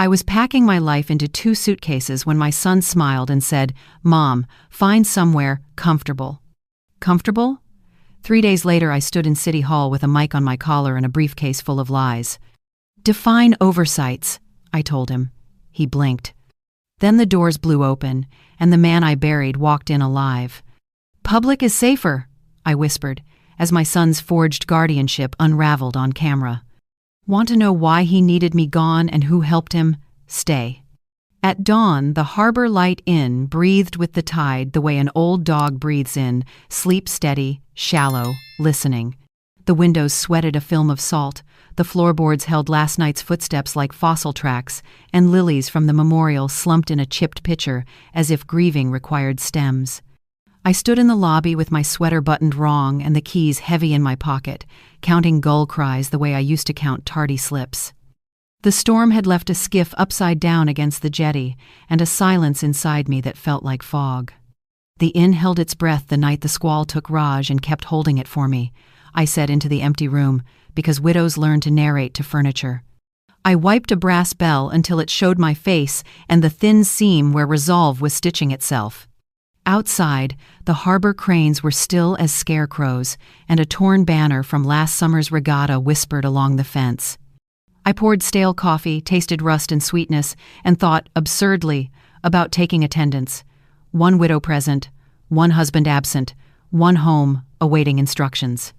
I was packing my life into 2 suitcases when my son smiled and said, "Mom, find somewhere comfortable." Comfortable? 3 days later, I stood in City Hall with a mic on my collar and a briefcase full of lies. "Define oversights," I told him. He blinked. Then the doors blew open, and the man I buried walked in alive. "Public is safer," I whispered, as my son's forged guardianship unraveled on camera. Want to know why he needed me gone and who helped him? Stay. At dawn, the Harbor Light Inn breathed with the tide the way an old dog breathes in, sleep steady, shallow, listening. The windows sweated a film of salt, the floorboards held last night's footsteps like fossil tracks, and lilies from the memorial slumped in a chipped pitcher as if grieving required stems. I stood in the lobby with my sweater buttoned wrong and the keys heavy in my pocket, counting gull cries the way I used to count tardy slips. The storm had left a skiff upside down against the jetty, and a silence inside me that felt like fog. The inn held its breath the night the squall took Raj and kept holding it for me, I said into the empty room, because widows learn to narrate to furniture. I wiped a brass bell until it showed my face and the thin seam where resolve was stitching itself. Outside, the harbor cranes were still as scarecrows, and a torn banner from last summer's regatta whispered along the fence. I poured stale coffee, tasted rust and sweetness, and thought, absurdly, about taking attendance. 1 widow present, 1 husband absent, 1 home awaiting instructions.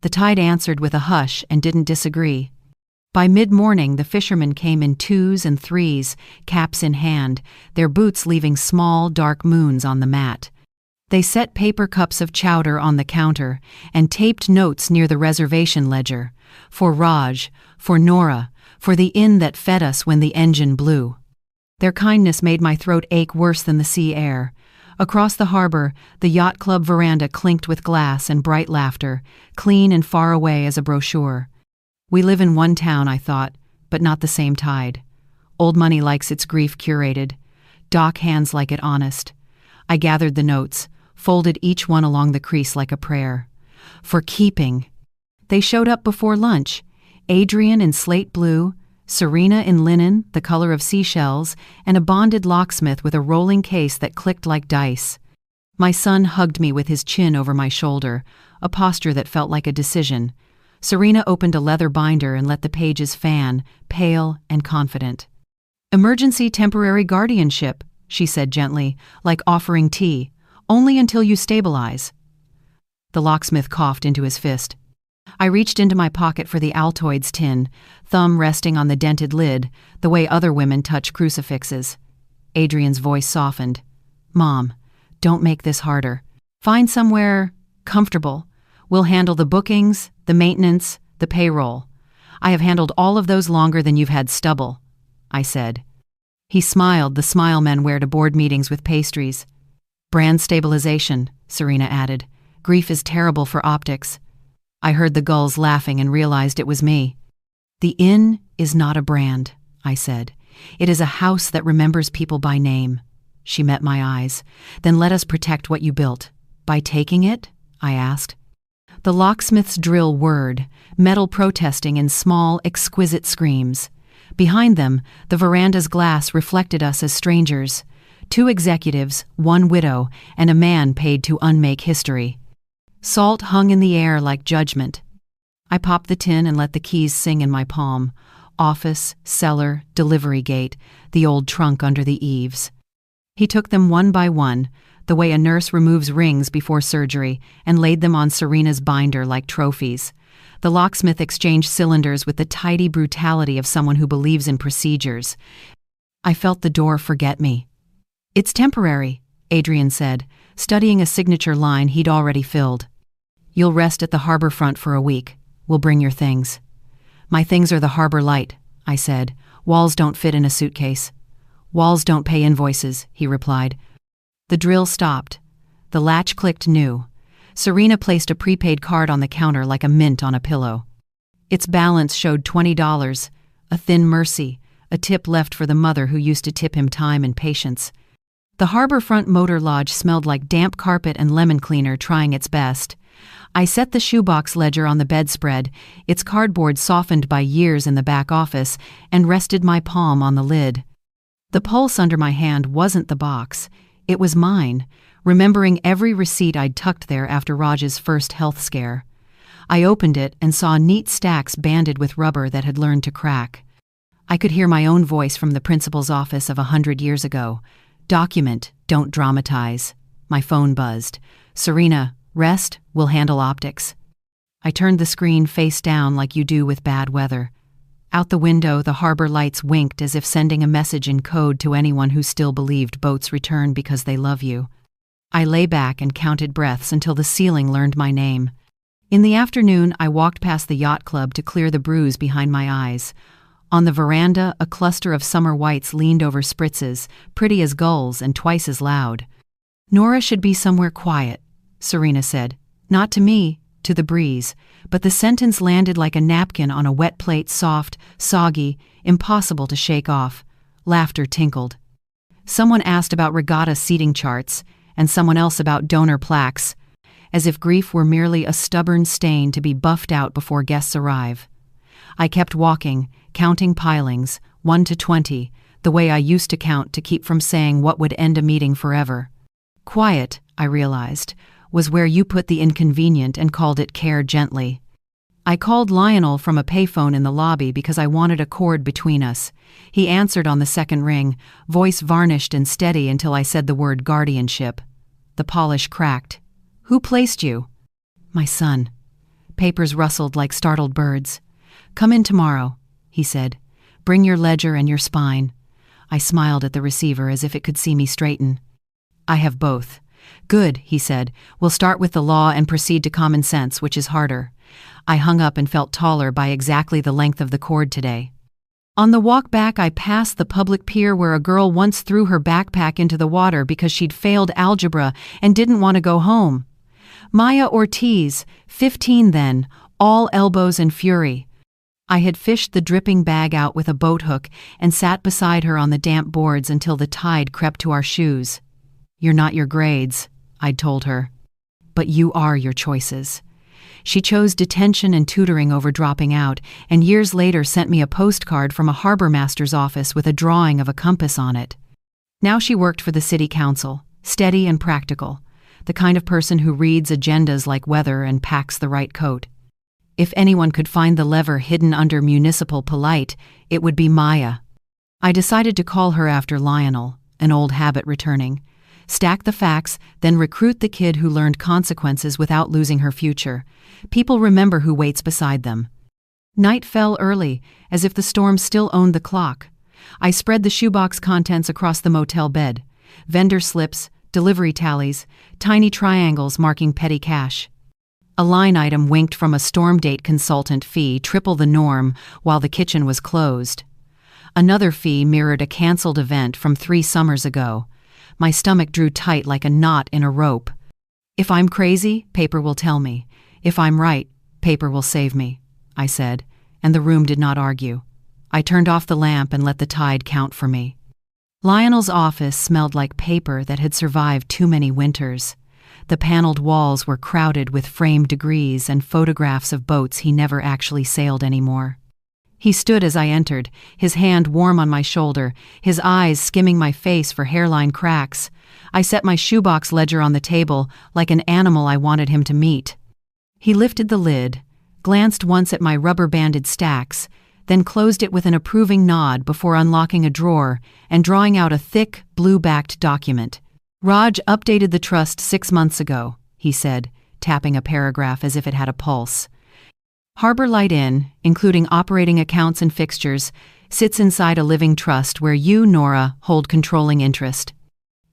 The tide answered with a hush and didn't disagree. By mid-morning, the fishermen came in 2s and 3s, caps in hand, their boots leaving small, dark moons on the mat. They set paper cups of chowder on the counter and taped notes near the reservation ledger. For Raj, for Nora, for the inn that fed us when the engine blew. Their kindness made my throat ache worse than the sea air. Across the harbor, the yacht club veranda clinked with glass and bright laughter, clean and far away as a brochure. We live in one town, I thought, but not the same tide. Old money likes its grief curated. Dock hands like it honest. I gathered the notes, folded each one along the crease like a prayer. For keeping. They showed up before lunch. Adrian in slate blue, Serena in linen, the color of seashells, and a bonded locksmith with a rolling case that clicked like dice. My son hugged me with his chin over my shoulder, a posture that felt like a decision. Serena opened a leather binder and let the pages fan, pale and confident. "Emergency temporary guardianship," she said gently, like offering tea, "only until you stabilize." The locksmith coughed into his fist. I reached into my pocket for the Altoids tin, thumb resting on the dented lid, the way other women touch crucifixes. Adrian's voice softened. "Mom, don't make this harder. Find somewhere comfortable. We'll handle the bookings, the maintenance, the payroll. I have handled all of those longer than you've had stubble," I said. He smiled, the smile men wear to board meetings with pastries. "Brand stabilization," Serena added. "Grief is terrible for optics." I heard the gulls laughing and realized it was me. "The inn is not a brand," I said. "It is a house that remembers people by name." She met my eyes. "Then let us protect what you built." "By taking it?" I asked. The locksmith's drill whirred, metal protesting in small, exquisite screams. Behind them, the veranda's glass reflected us as strangers. 2 executives, 1 widow, and a man paid to unmake history. Salt hung in the air like judgment. I popped the tin and let the keys sing in my palm. Office, cellar, delivery gate, the old trunk under the eaves. He took them one by one, the way a nurse removes rings before surgery, and laid them on Serena's binder like trophies. The locksmith exchanged cylinders with the tidy brutality of someone who believes in procedures. I felt the door forget me. "It's temporary," Adrian said, studying a signature line he'd already filled. "You'll rest at the harbor front for a week. We'll bring your things." "My things are the Harbor Light," I said. "Walls don't fit in a suitcase." "Walls don't pay invoices," he replied. The drill stopped. The latch clicked new. Serena placed a prepaid card on the counter like a mint on a pillow. Its balance showed $20, a thin mercy, a tip left for the mother who used to tip him time and patience. The harborfront motor lodge smelled like damp carpet and lemon cleaner trying its best. I set the shoebox ledger on the bedspread, its cardboard softened by years in the back office, and rested my palm on the lid. The pulse under my hand wasn't the box. It was mine, remembering every receipt I'd tucked there after Raj's first health scare. I opened it and saw neat stacks banded with rubber that had learned to crack. I could hear my own voice from the principal's office of 100 years ago. "Document, don't dramatize." My phone buzzed. "Serena, rest, we'll handle optics." I turned the screen face down like you do with bad weather. Out the window, the harbor lights winked as if sending a message in code to anyone who still believed boats return because they love you. I lay back and counted breaths until the ceiling learned my name. In the afternoon, I walked past the yacht club to clear the bruise behind my eyes. On the veranda, a cluster of summer whites leaned over spritzes, pretty as gulls and twice as loud. "Nora should be somewhere quiet," Serena said. Not to me, to the breeze, but the sentence landed like a napkin on a wet plate, soft, soggy, impossible to shake off. Laughter tinkled. Someone asked about regatta seating charts, and someone else about donor plaques, as if grief were merely a stubborn stain to be buffed out before guests arrive. I kept walking, counting pilings, 1 to 20, the way I used to count to keep from saying what would end a meeting forever. Quiet, I realized, was where you put the inconvenient and called it care gently. I called Lionel from a payphone in the lobby because I wanted a cord between us. He answered on the second ring, voice varnished and steady until I said the word guardianship. The polish cracked. "Who placed you?" "My son." Papers rustled like startled birds. "Come in tomorrow," he said. "Bring your ledger and your spine." I smiled at the receiver as if it could see me straighten. "I have both." "Good," he said. "We'll start with the law and proceed to common sense, which is harder." I hung up and felt taller by exactly the length of the cord today. On the walk back, I passed the public pier where a girl once threw her backpack into the water because she'd failed algebra and didn't want to go home. Maya Ortiz, 15 then, all elbows and fury. I had fished the dripping bag out with a boat hook and sat beside her on the damp boards until the tide crept to our shoes. "You're not your grades," I'd told her. "But you are your choices." She chose detention and tutoring over dropping out, and years later sent me a postcard from a harbor master's office with a drawing of a compass on it. Now she worked for the city council, steady and practical, the kind of person who reads agendas like weather and packs the right coat. If anyone could find the lever hidden under municipal polite, it would be Maya. I decided to call her after Lionel, an old habit returning. Stack the facts, then recruit the kid who learned consequences without losing her future. People remember who waits beside them. Night fell early, as if the storm still owned the clock. I spread the shoebox contents across the motel bed. Vendor slips, delivery tallies, tiny triangles marking petty cash. A line item winked from a storm date consultant fee, triple the norm, while the kitchen was closed. Another fee mirrored a canceled event from 3 summers ago. My stomach drew tight like a knot in a rope. If I'm crazy, paper will tell me. If I'm right, paper will save me, I said, and the room did not argue. I turned off the lamp and let the tide count for me. Lionel's office smelled like paper that had survived too many winters. The paneled walls were crowded with framed degrees and photographs of boats he never actually sailed anymore. He stood as I entered, his hand warm on my shoulder, his eyes skimming my face for hairline cracks. I set my shoebox ledger on the table like an animal I wanted him to meet. He lifted the lid, glanced once at my rubber-banded stacks, then closed it with an approving nod before unlocking a drawer and drawing out a thick, blue-backed document. "Raj updated the trust 6 months ago," he said, tapping a paragraph as if it had a pulse. "Harbor Light Inn, including operating accounts and fixtures, sits inside a living trust where you, Nora, hold controlling interest.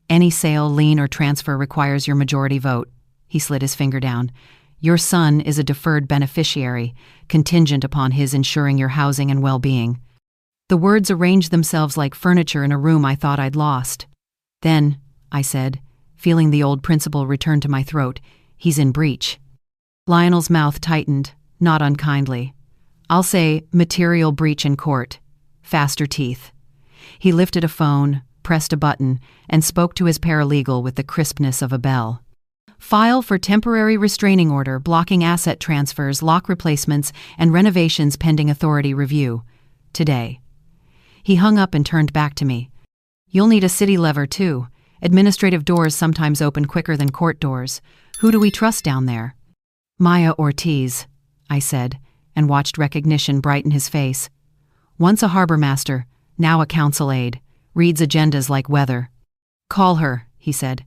Any sale, lien, or transfer requires your majority vote." He slid his finger down. "Your son is a deferred beneficiary, contingent upon his ensuring your housing and well-being." The words arranged themselves like furniture in a room I thought I'd lost. "Then," I said, feeling the old principle return to my throat, "he's in breach." Lionel's mouth tightened, not unkindly. "I'll say material breach in court. Faster teeth." He lifted a phone, pressed a button, and spoke to his paralegal with the crispness of a bell. File for temporary restraining order blocking asset transfers, lock replacements, and renovations pending authority review. Today. He hung up and turned back to me. You'll need a city lever too. Administrative doors sometimes open quicker than court doors. Who do we trust down there? Maya Ortiz, I said, and watched recognition brighten his face. Once a harbor master, now a council aide, reads agendas like weather. Call her, he said,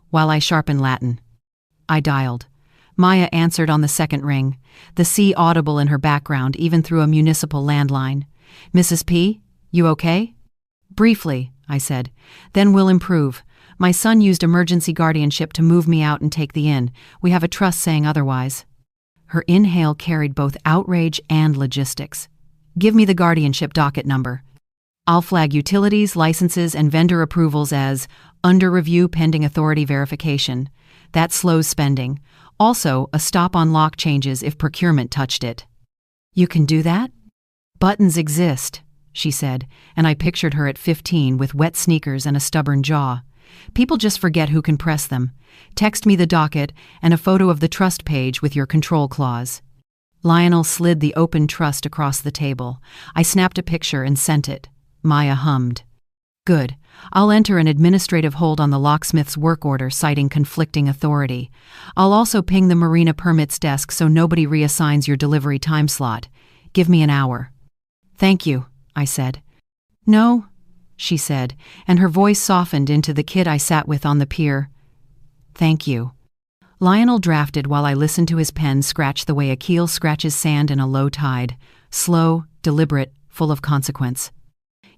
while I sharpen Latin. I dialed. Maya answered on the second ring, the sea audible in her background even through a municipal landline. Mrs. P, you okay? Briefly, I said. Then we'll improve. My son used emergency guardianship to move me out and take the inn. We have a trust saying otherwise. Her inhale carried both outrage and logistics. Give me the guardianship docket number. I'll flag utilities, licenses, and vendor approvals as under review pending authority verification. That slows spending. Also, a stop on lock changes if procurement touched it. You can do that? Buttons exist, she said, and I pictured her at 15 with wet sneakers and a stubborn jaw. People just forget who can press them. Text me the docket and a photo of the trust page with your control clause. Lionel slid the open trust across the table. I snapped a picture and sent it. Maya hummed. Good. I'll enter an administrative hold on the locksmith's work order citing conflicting authority. I'll also ping the marina permits desk so nobody reassigns your delivery time slot. Give me an hour. Thank you, I said. No, she said, and her voice softened into the kid I sat with on the pier. Thank you. Lionel drafted while I listened to his pen scratch the way a keel scratches sand in a low tide. Slow, deliberate, full of consequence.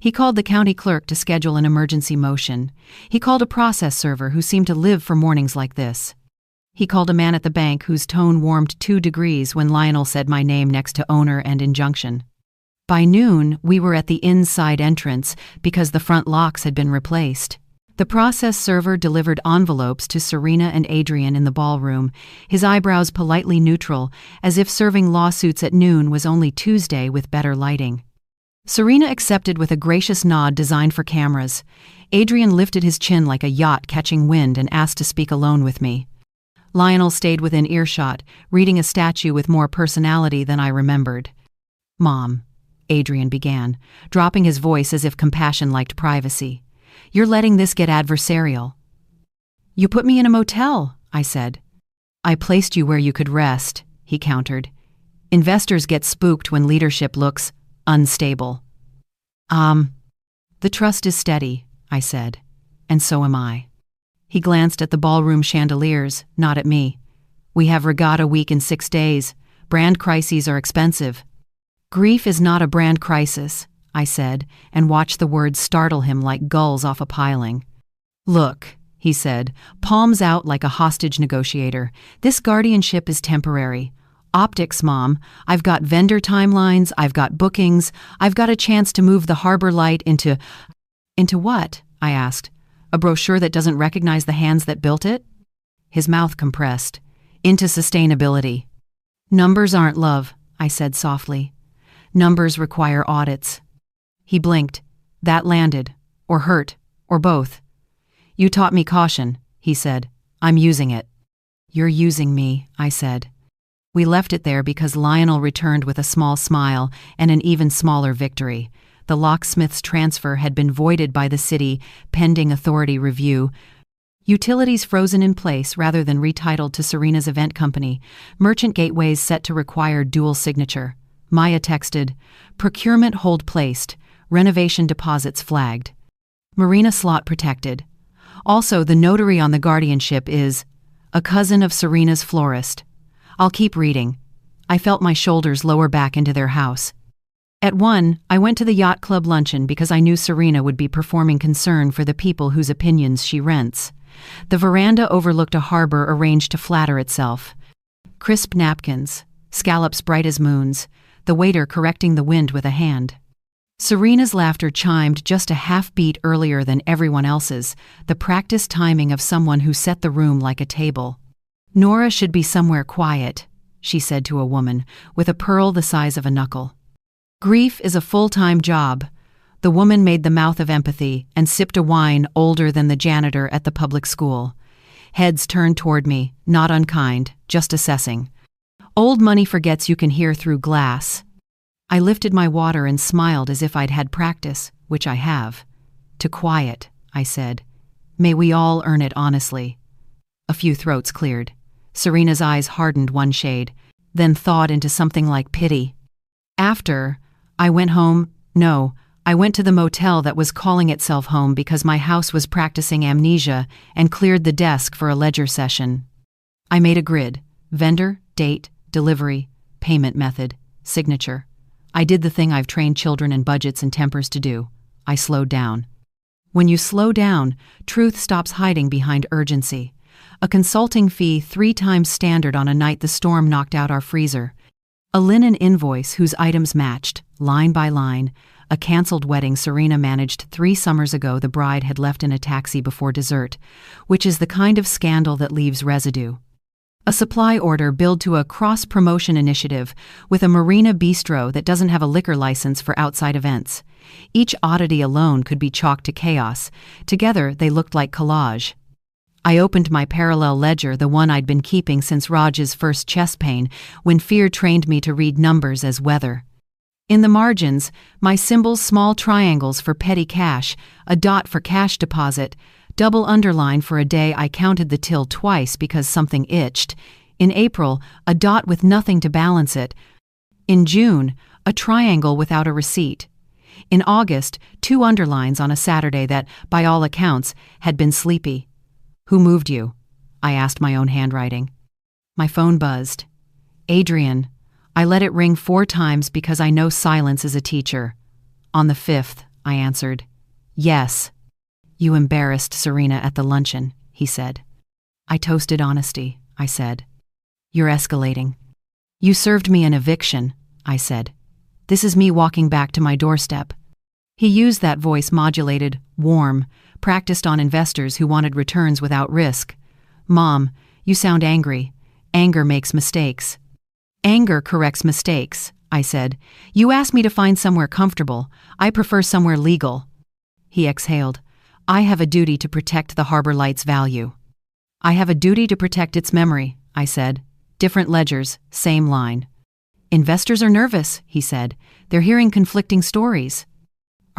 He called the county clerk to schedule an emergency motion. He called a process server who seemed to live for mornings like this. He called a man at the bank whose tone warmed 2 degrees when Lionel said my name next to owner and injunction. By noon, we were at the inside entrance because the front locks had been replaced. The process server delivered envelopes to Serena and Adrian in the ballroom, his eyebrows politely neutral, as if serving lawsuits at noon was only Tuesday with better lighting. Serena accepted with a gracious nod designed for cameras. Adrian lifted his chin like a yacht catching wind and asked to speak alone with me. Lionel stayed within earshot, reading a statue with more personality than I remembered. Mom, Adrian began, dropping his voice as if compassion liked privacy. You're letting this get adversarial. You put me in a motel, I said. I placed you where you could rest, he countered. Investors get spooked when leadership looks unstable. The trust is steady, I said, and so am I. He glanced at the ballroom chandeliers, not at me. We have regatta week in 6 days. Brand crises are expensive. Grief is not a brand crisis, I said, and watched the words startle him like gulls off a piling. Look, he said, palms out like a hostage negotiator. This guardianship is temporary. Optics, Mom. I've got vendor timelines, I've got bookings, I've got a chance to move the harbor light into what? I asked. A brochure that doesn't recognize the hands that built it? His mouth compressed. Into sustainability. Numbers aren't love, I said softly. Numbers require audits. He blinked. That landed. Or hurt. Or both. You taught me caution, he said. I'm using it. You're using me, I said. We left it there because Lionel returned with a small smile and an even smaller victory. The locksmith's transfer had been voided by the city, pending authority review. Utilities frozen in place rather than retitled to Serena's event company. Merchant gateways set to require dual signature. Maya texted, procurement hold placed. Renovation deposits flagged. Marina slot protected. Also, the notary on the guardianship is a cousin of Serena's florist. I'll keep reading. I felt my shoulders lower back into their house. At 1, I went to the yacht club luncheon because I knew Serena would be performing concern for the people whose opinions she rents. The veranda overlooked a harbor arranged to flatter itself. Crisp napkins, scallops bright as moons, the waiter correcting the wind with a hand. Serena's laughter chimed just a half beat earlier than everyone else's, the practiced timing of someone who set the room like a table. Nora should be somewhere quiet, she said to a woman, with a pearl the size of a knuckle. Grief is a full-time job. The woman made the mouth of empathy and sipped a wine older than the janitor at the public school. Heads turned toward me, not unkind, just assessing. Old money forgets you can hear through glass. I lifted my water and smiled as if I'd had practice, which I have. To quiet, I said. May we all earn it honestly. A few throats cleared. Serena's eyes hardened one shade, then thawed into something like pity. After, I went home. No, I went to the motel that was calling itself home because my house was practicing amnesia and cleared the desk for a ledger session. I made a grid: vendor, date, delivery, payment method, signature. I did the thing I've trained children in budgets and tempers to do. I slowed down. When you slow down, truth stops hiding behind urgency. A consulting fee 3 times standard on a night the storm knocked out our freezer. A linen invoice whose items matched, line by line. A canceled wedding Serena managed 3 summers ago the bride had left in a taxi before dessert, which is the kind of scandal that leaves residue. A supply order billed to a cross-promotion initiative with a marina bistro that doesn't have a liquor license for outside events. Each oddity alone could be chalked to chaos. Together, they looked like collage. I opened my parallel ledger, the one I'd been keeping since Raj's first chest pain, when fear trained me to read numbers as weather. In the margins, my symbols: small triangles for petty cash, a dot for cash deposit, double underline for a day I counted the till twice because something itched. In April, a dot with nothing to balance it. In June, a triangle without a receipt. In August, 2 underlines on a Saturday that, by all accounts, had been sleepy. Who moved you? I asked my own handwriting. My phone buzzed. Adrian. I let it ring 4 times because I know silence is a teacher. On the 5th, I answered. Yes. You embarrassed Serena at the luncheon, he said. I toasted honesty, I said. You're escalating. You served me an eviction, I said. This is me walking back to my doorstep. He used that voice modulated, warm, practiced on investors who wanted returns without risk. Mom, you sound angry. Anger makes mistakes. Anger corrects mistakes, I said. You asked me to find somewhere comfortable. I prefer somewhere legal. He exhaled. I have a duty to protect the Harbor Light's value. I have a duty to protect its memory, I said. Different ledgers, same line. Investors are nervous, he said. They're hearing conflicting stories.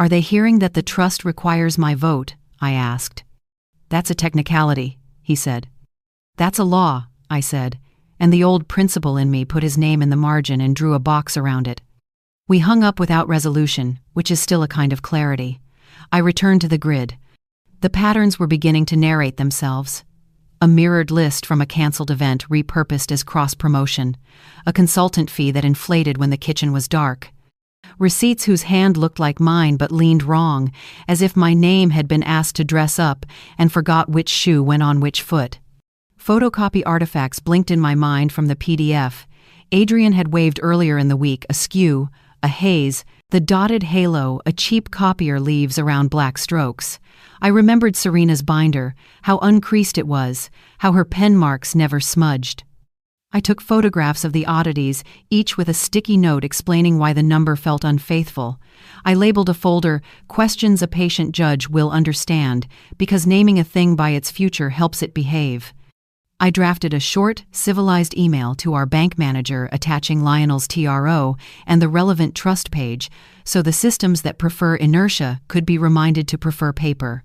Are they hearing that the trust requires my vote? I asked. That's a technicality, he said. That's a law, I said, and the old principal in me put his name in the margin and drew a box around it. We hung up without resolution, which is still a kind of clarity. I returned to the grid. The patterns were beginning to narrate themselves. A mirrored list from a canceled event repurposed as cross-promotion, a consultant fee that inflated when the kitchen was dark, receipts whose hand looked like mine but leaned wrong, as if my name had been asked to dress up and forgot which shoe went on which foot. Photocopy artifacts blinked in my mind from the PDF. Adrian had waved earlier in the week, askew, a haze, the dotted halo a cheap copier leaves around black strokes. I remembered Serena's binder, how uncreased it was, how her pen marks never smudged. I took photographs of the oddities, each with a sticky note explaining why the number felt unfaithful. I labeled a folder, "Questions a patient judge will understand," because naming a thing by its future helps it behave. I drafted a short, civilized email to our bank manager attaching Lionel's TRO and the relevant trust page, so the systems that prefer inertia could be reminded to prefer paper.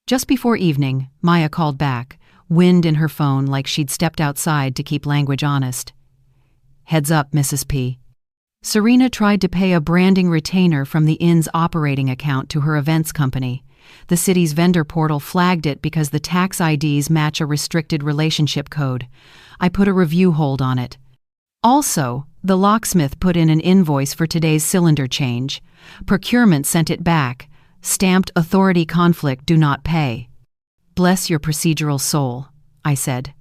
Just before evening, Maya called back, wind in her phone like she'd stepped outside to keep language honest. Heads up, Mrs. P. Serena tried to pay a branding retainer from the inn's operating account to her events company. The city's vendor portal flagged it because the tax IDs match a restricted relationship code. I put a review hold on it. Also, the locksmith put in an invoice for today's cylinder change. Procurement sent it back. Stamped authority conflict, do not pay. Bless your procedural soul, I said.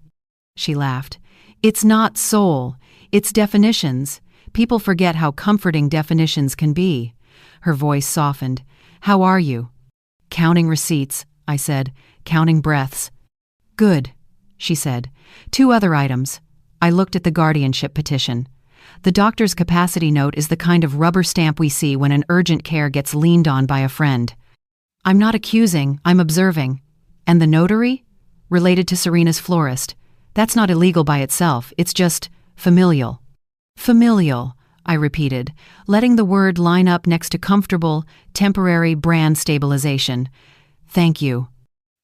She laughed. It's not soul, it's definitions. People forget how comforting definitions can be. Her voice softened. How are you? Counting receipts, I said, counting breaths. Good, she said. 2 other items. I looked at the guardianship petition. The doctor's capacity note is the kind of rubber stamp we see when an urgent care gets leaned on by a friend. I'm not accusing, I'm observing. And the notary? Related to Serena's florist. That's not illegal by itself, it's just familial. Familial, I repeated, letting the word line up next to comfortable, temporary brand stabilization. Thank you.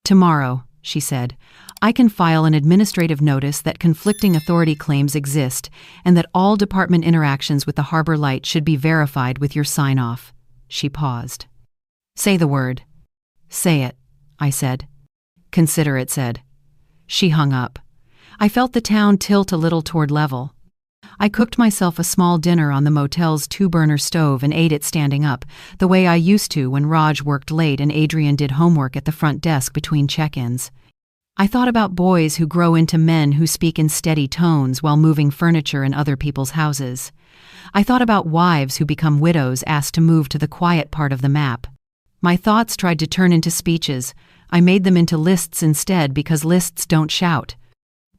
Tomorrow, she said, I can file an administrative notice that conflicting authority claims exist and that all department interactions with the Harbor Light should be verified with your sign-off. She paused. Say the word. Say it, I said. Consider it said. She hung up. I felt the town tilt a little toward level. I cooked myself a small dinner on the motel's 2-burner stove and ate it standing up, the way I used to when Raj worked late and Adrian did homework at the front desk between check-ins. I thought about boys who grow into men who speak in steady tones while moving furniture in other people's houses. I thought about wives who become widows asked to move to the quiet part of the map. My thoughts tried to turn into speeches. I made them into lists instead because lists don't shout.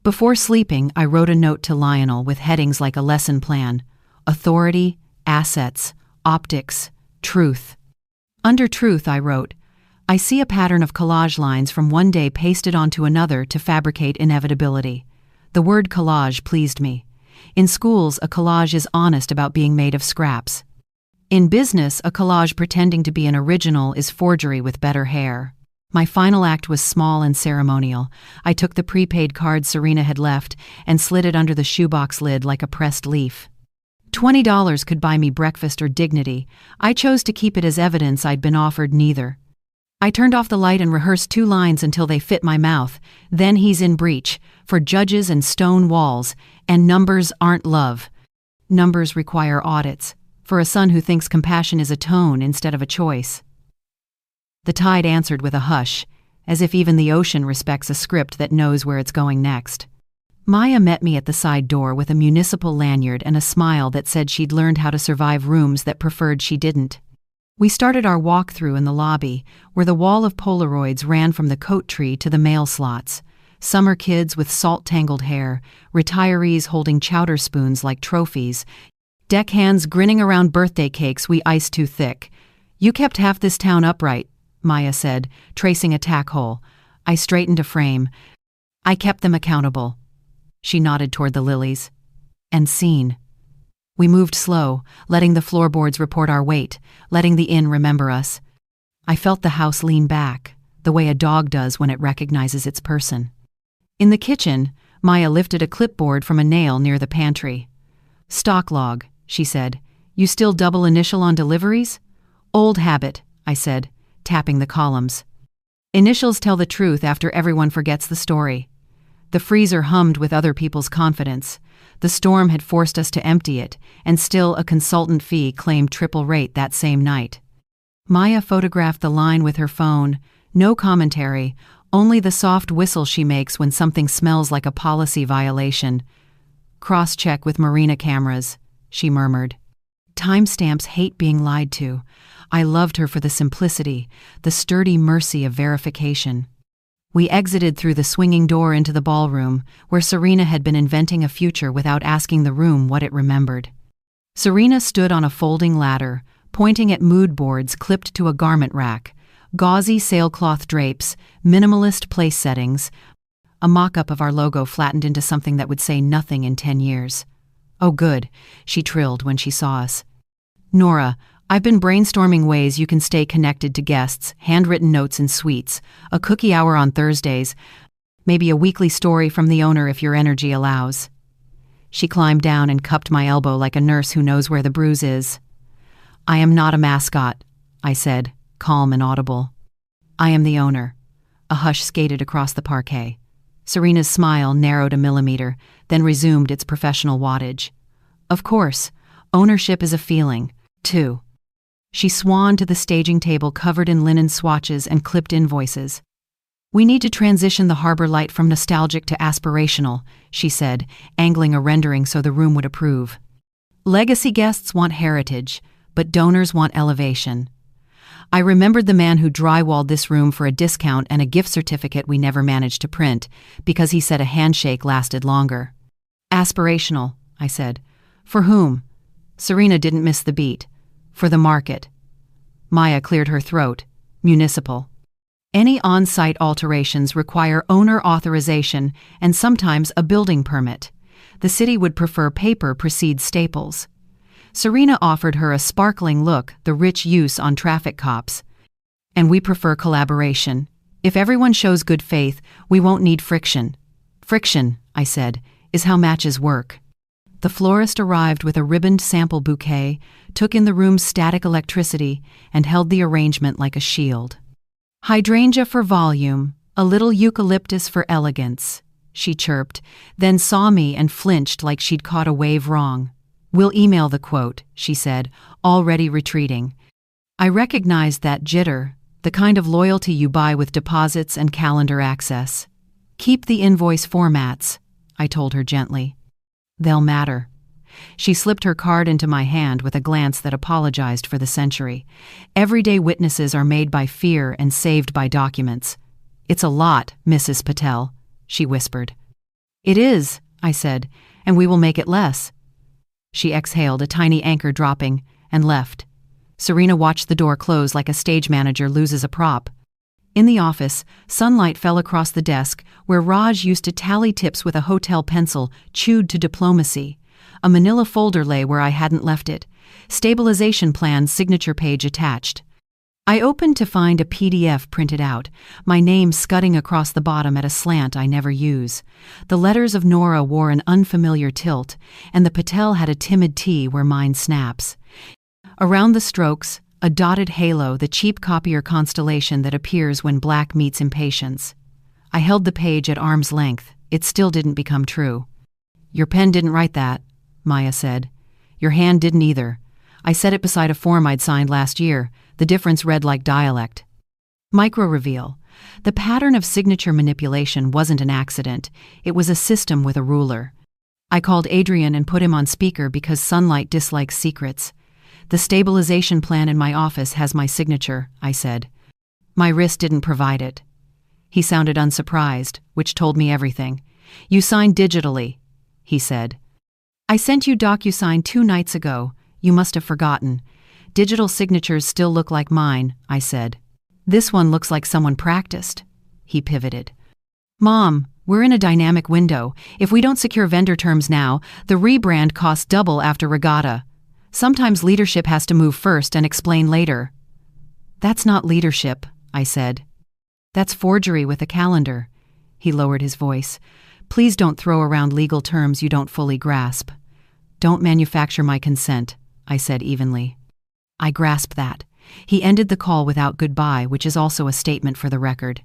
Before sleeping, I wrote a note to Lionel with headings like a lesson plan: authority, assets, optics, truth. Under truth, I wrote, I see a pattern of collage lines from one day pasted onto another to fabricate inevitability. The word collage pleased me. In schools, a collage is honest about being made of scraps. In business, a collage pretending to be an original is forgery with better hair. My final act was small and ceremonial. I took the prepaid card Serena had left and slid it under the shoebox lid like a pressed leaf. $20 could buy me breakfast or dignity. I chose to keep it as evidence I'd been offered neither. I turned off the light and rehearsed 2 lines until they fit my mouth. Then he's in breach, for judges and stone walls, and numbers aren't love. Numbers require audits, for a son who thinks compassion is a tone instead of a choice. The tide answered with a hush, as if even the ocean respects a script that knows where it's going next. Maya met me at the side door with a municipal lanyard and a smile that said she'd learned how to survive rooms that preferred she didn't. We started our walk-through in the lobby, where the wall of Polaroids ran from the coat tree to the mail slots. Summer kids with salt-tangled hair, retirees holding chowder spoons like trophies, deckhands grinning around birthday cakes we iced too thick. You kept half this town upright, Maya said, tracing a tack hole. I straightened a frame. I kept them accountable. She nodded toward the lilies. And seen. We moved slow, letting the floorboards report our weight, letting the inn remember us. I felt the house lean back, the way a dog does when it recognizes its person. In the kitchen, Maya lifted a clipboard from a nail near the pantry. Stock log, she said. You still double initial on deliveries? Old habit, I said, tapping the columns. Initials tell the truth after everyone forgets the story. The freezer hummed with other people's confidence. The storm had forced us to empty it, and still a consultant fee claimed triple rate that same night. Maya photographed the line with her phone. No commentary, only the soft whistle she makes when something smells like a policy violation. Cross-check with Marina cameras, she murmured. Timestamps hate being lied to. I loved her for the simplicity, the sturdy mercy of verification. We exited through the swinging door into the ballroom, where Serena had been inventing a future without asking the room what it remembered. Serena stood on a folding ladder, pointing at mood boards clipped to a garment rack, gauzy sailcloth drapes, minimalist place settings, a mock-up of our logo flattened into something that would say nothing in 10 years. Oh good, she trilled when she saw us. Nora, I've been brainstorming ways you can stay connected to guests, handwritten notes in suites, a cookie hour on Thursdays, maybe a weekly story from the owner if your energy allows. She climbed down and cupped my elbow like a nurse who knows where the bruise is. I am not a mascot, I said, calm and audible. I am the owner. A hush skated across the parquet. Serena's smile narrowed a millimeter, then resumed its professional wattage. Of course, ownership is a feeling, too. She swanned to the staging table covered in linen swatches and clipped invoices. We need to transition the Harbor Light from nostalgic to aspirational, she said, angling a rendering so the room would approve. Legacy guests want heritage, but donors want elevation. I remembered the man who drywalled this room for a discount and a gift certificate we never managed to print, because he said a handshake lasted longer. Aspirational, I said. For whom? Serena didn't miss the beat. For the market. Maya cleared her throat. Municipal. Any on-site alterations require owner authorization and sometimes a building permit. The city would prefer paper precedes staples. Serena offered her a sparkling look, the rich use on traffic cops. And we prefer collaboration. If everyone shows good faith, we won't need friction. Friction, I said, is how matches work. The florist arrived with a ribboned sample bouquet, took in the room's static electricity, and held the arrangement like a shield. Hydrangea for volume, a little eucalyptus for elegance, she chirped, then saw me and flinched like she'd caught a wave wrong. We'll email the quote, she said, already retreating. I recognized that jitter, the kind of loyalty you buy with deposits and calendar access. Keep the invoice formats, I told her gently. They'll matter. She slipped her card into my hand with a glance that apologized for the century. Everyday witnesses are made by fear and saved by documents. It's a lot, Mrs. Patel, she whispered. It is, I said, and we will make it less. She exhaled, a tiny anchor dropping, and left. Serena watched the door close like a stage manager loses a prop. In the office, sunlight fell across the desk where Raj used to tally tips with a hotel pencil chewed to diplomacy. A manila folder lay where I hadn't left it. Stabilization plan signature page attached. I opened to find a PDF printed out, my name scudding across the bottom at a slant I never use. The letters of Nora wore an unfamiliar tilt, and the Patel had a timid T where mine snaps. Around the strokes, a dotted halo, the cheap copier constellation that appears when black meets impatience. I held the page at arm's length. It still didn't become true. Your pen didn't write that, Maya said. Your hand didn't either. I set it beside a form I'd signed last year. The difference read like dialect. Micro-reveal. The pattern of signature manipulation wasn't an accident. It was a system with a ruler. I called Adrian and put him on speaker because sunlight dislikes secrets. The stabilization plan in my office has my signature, I said. My wrist didn't provide it. He sounded unsurprised, which told me everything. You signed digitally, he said. I sent you DocuSign 2 nights ago. You must have forgotten. Digital signatures still look like mine, I said. This one looks like someone practiced. He pivoted. Mom, we're in a dynamic window. If we don't secure vendor terms now, the rebrand costs double after regatta. Sometimes leadership has to move first and explain later. That's not leadership, I said. That's forgery with a calendar. He lowered his voice. Please don't throw around legal terms you don't fully grasp. Don't manufacture my consent, I said evenly. I grasped that. He ended the call without goodbye, which is also a statement for the record.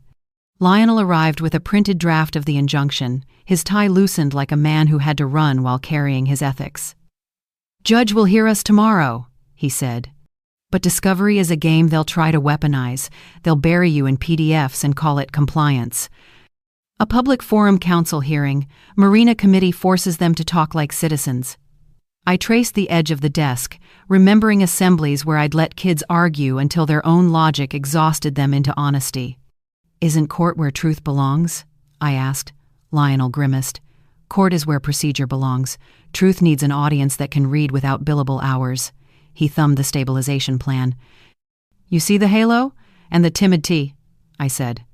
Lionel arrived with a printed draft of the injunction, his tie loosened like a man who had to run while carrying his ethics. Judge will hear us tomorrow, he said. But discovery is a game they'll try to weaponize. They'll bury you in PDFs and call it compliance. A public forum council hearing, Marina Committee forces them to talk like citizens. I traced the edge of the desk, remembering assemblies where I'd let kids argue until their own logic exhausted them into honesty. Isn't court where truth belongs? I asked. Lionel grimaced. Court is where procedure belongs. Truth needs an audience that can read without billable hours. He thumbed the stabilization plan. You see the halo? And the timid T, I said.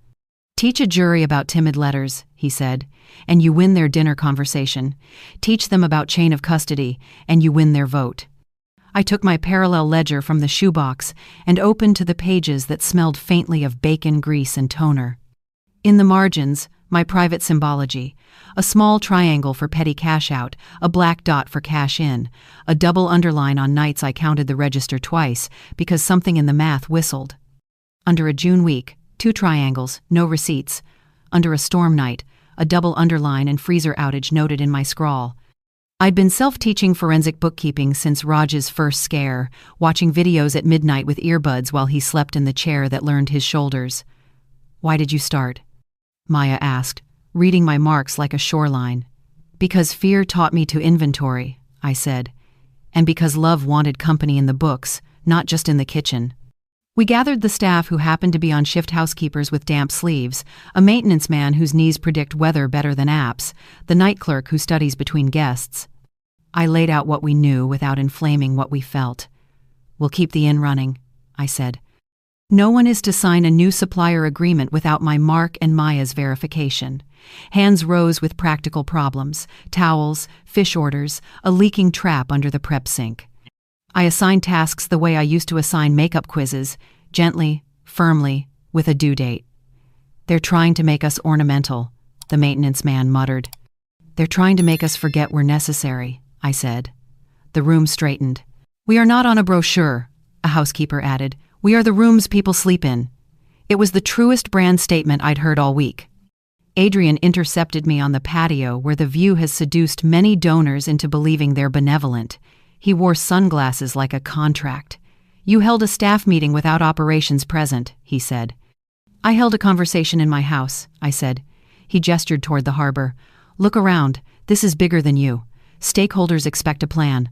Teach a jury about timid letters, he said, and you win their dinner conversation. Teach them about chain of custody, and you win their vote. I took my parallel ledger from the shoebox and opened to the pages that smelled faintly of bacon grease and toner. In the margins, my private symbology, a small triangle for petty cash out, a black dot for cash in, a double underline on nights I counted the register twice because something in the math whistled. Under a June week, 2 triangles, no receipts. Under a storm night, a double underline and freezer outage noted in my scrawl. I'd been self-teaching forensic bookkeeping since Raj's first scare, watching videos at midnight with earbuds while he slept in the chair that learned his shoulders. Why did you start? Maya asked, reading my marks like a shoreline. Because fear taught me to inventory, I said. And because love wanted company in the books, not just in the kitchen. We gathered the staff who happened to be on shift, housekeepers with damp sleeves, a maintenance man whose knees predict weather better than apps, the night clerk who studies between guests. I laid out what we knew without inflaming what we felt. We'll keep the inn running, I said. No one is to sign a new supplier agreement without my mark and Maya's verification. Hands rose with practical problems: towels, fish orders, a leaking trap under the prep sink. I assigned tasks the way I used to assign makeup quizzes, gently, firmly, with a due date. "They're trying to make us ornamental," the maintenance man muttered. "They're trying to make us forget we're necessary," I said. The room straightened. "We are not on a brochure," a housekeeper added. "We are the rooms people sleep in." It was the truest brand statement I'd heard all week. Adrian intercepted me on the patio where the view has seduced many donors into believing they're benevolent. He wore sunglasses like a contract. "You held a staff meeting without operations present," he said. "I held a conversation in my house," I said. He gestured toward the harbor. "Look around. This is bigger than you. Stakeholders expect a plan."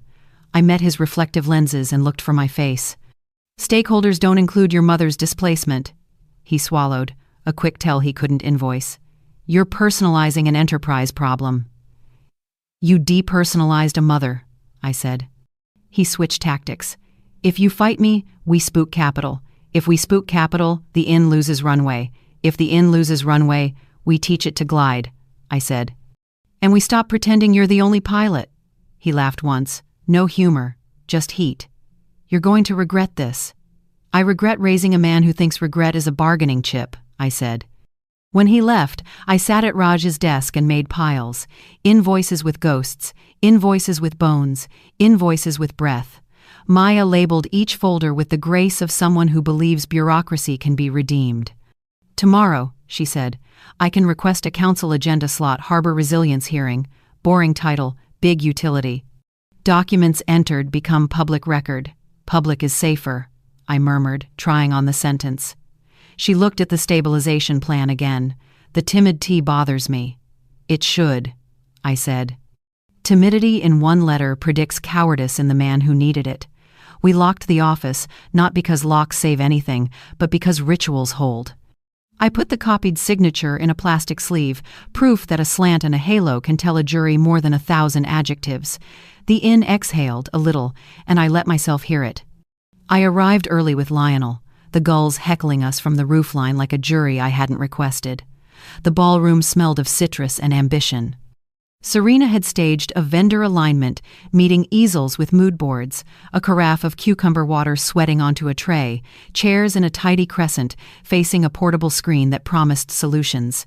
I met his reflective lenses and looked for my face. "Stakeholders don't include your mother's displacement." He swallowed, a quick tell he couldn't invoice. "You're personalizing an enterprise problem." "You depersonalized a mother," I said. He switched tactics. "If you fight me, we spook capital. If we spook capital, the inn loses runway. If the inn loses runway, we teach it to glide," I said. "And we stop pretending you're the only pilot." He laughed once. No humor, just heat. "You're going to regret this." "I regret raising a man who thinks regret is a bargaining chip," I said. When he left, I sat at Raj's desk and made piles. Invoices with ghosts, invoices with bones, invoices with breath. Maya labeled each folder with the grace of someone who believes bureaucracy can be redeemed. "Tomorrow," she said, "I can request a council agenda slot, harbor resilience hearing. Boring title, big utility. Documents entered become public record. Public is safer," I murmured, trying on the sentence. She looked at the stabilization plan again. "The timid T bothers me." "It should," I said. Timidity in one letter predicts cowardice in the man who needed it. We locked the office, not because locks save anything, but because rituals hold. I put the copied signature in a plastic sleeve, proof that a slant and a halo can tell a jury more than 1,000 adjectives. The inn exhaled a little, and I let myself hear it. I arrived early with Lionel, the gulls heckling us from the roofline like a jury I hadn't requested. The ballroom smelled of citrus and ambition. Serena had staged a vendor alignment, meeting easels with mood boards, a carafe of cucumber water sweating onto a tray, chairs in a tidy crescent facing a portable screen that promised solutions.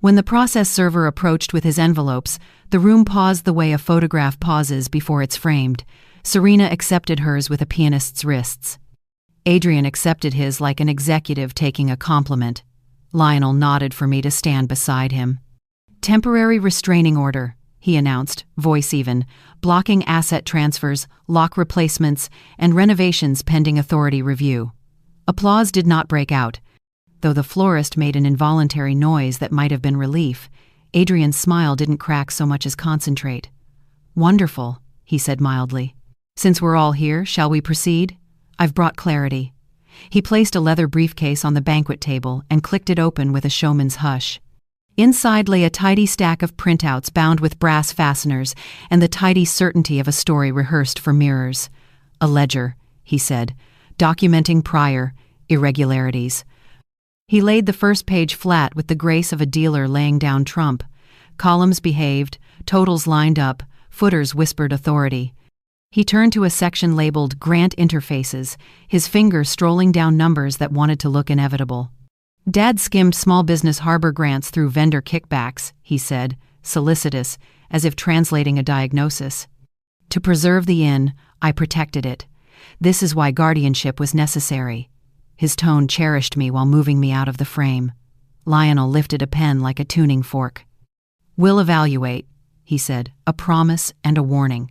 When the process server approached with his envelopes, the room paused the way a photograph pauses before it's framed. Serena accepted hers with a pianist's wrists. Adrian accepted his like an executive taking a compliment. Lionel nodded for me to stand beside him. "Temporary restraining order," he announced, voice even, "blocking asset transfers, lock replacements, and renovations pending authority review." Applause did not break out. Though the florist made an involuntary noise that might have been relief, Adrian's smile didn't crack so much as concentrate. "Wonderful," he said mildly. "Since we're all here, shall we proceed? I've brought clarity." He placed a leather briefcase on the banquet table and clicked it open with a showman's hush. Inside lay a tidy stack of printouts bound with brass fasteners and the tidy certainty of a story rehearsed for mirrors. "A ledger," he said, "documenting prior irregularities." He laid the first page flat with the grace of a dealer laying down trump. Columns behaved, totals lined up, footers whispered authority. He turned to a section labeled Grant Interfaces, his finger strolling down numbers that wanted to look inevitable. "Dad skimmed small business harbor grants through vendor kickbacks," he said, solicitous, as if translating a diagnosis. "To preserve the inn, I protected it. This is why guardianship was necessary." His tone cherished me while moving me out of the frame. Lionel lifted a pen like a tuning fork. "We'll evaluate," he said, a promise and a warning.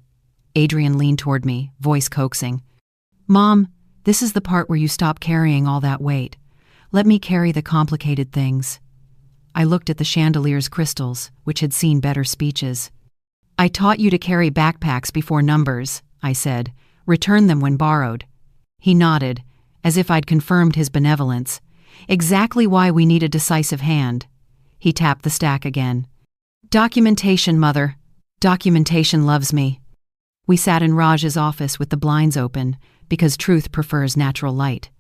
Adrian leaned toward me, voice coaxing. "Mom, this is the part where you stop carrying all that weight. Let me carry the complicated things." I looked at the chandelier's crystals, which had seen better speeches. "I taught you to carry backpacks before numbers," I said. "Return them when borrowed." He nodded, as if I'd confirmed his benevolence. "Exactly why we need a decisive hand." He tapped the stack again. "Documentation, Mother. Documentation loves me." We sat in Raj's office with the blinds open, because truth prefers natural light.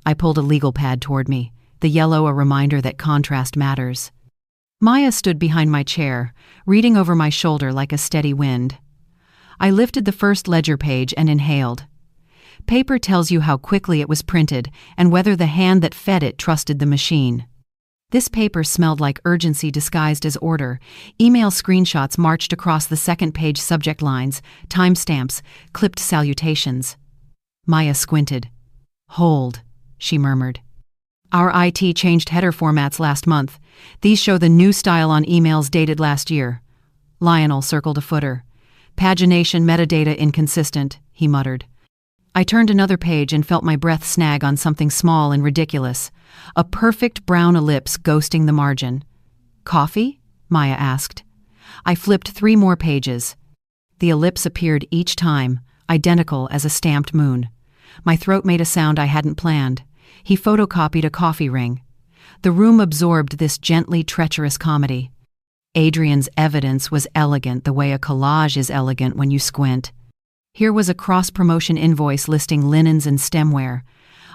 I pulled a legal pad toward me, the yellow a reminder that contrast matters. Maya stood behind my chair, reading over my shoulder like a steady wind. I lifted the first ledger page and inhaled. Paper tells you how quickly it was printed and whether the hand that fed it trusted the machine. This paper smelled like urgency disguised as order. Email screenshots marched across the second page, subject lines, timestamps, clipped salutations. Maya squinted. "Hold," she murmured. "Our IT changed header formats last month. These show the new style on emails dated last year." Lionel circled a footer. "Pagination metadata inconsistent," he muttered. I turned another page and felt my breath snag on something small and ridiculous. A perfect brown ellipse ghosting the margin. "Coffee?" Maya asked. I flipped 3 more pages. The ellipse appeared each time, identical as a stamped moon. My throat made a sound I hadn't planned. He photocopied a coffee ring. The room absorbed this gently treacherous comedy. Adrian's evidence was elegant the way a collage is elegant when you squint. Here was a cross-promotion invoice listing linens and stemware.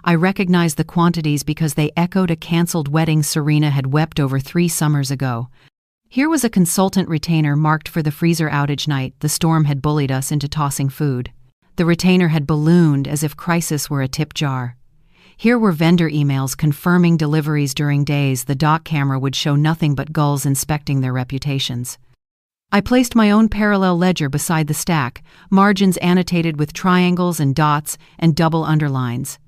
I recognized the quantities because they echoed a canceled wedding Serena had wept over 3 summers ago. Here was a consultant retainer marked for the freezer outage night the storm had bullied us into tossing food. The retainer had ballooned as if crisis were a tip jar. Here were vendor emails confirming deliveries during days the dock camera would show nothing but gulls inspecting their reputations. I placed my own parallel ledger beside the stack, margins annotated with triangles and dots and double underlines.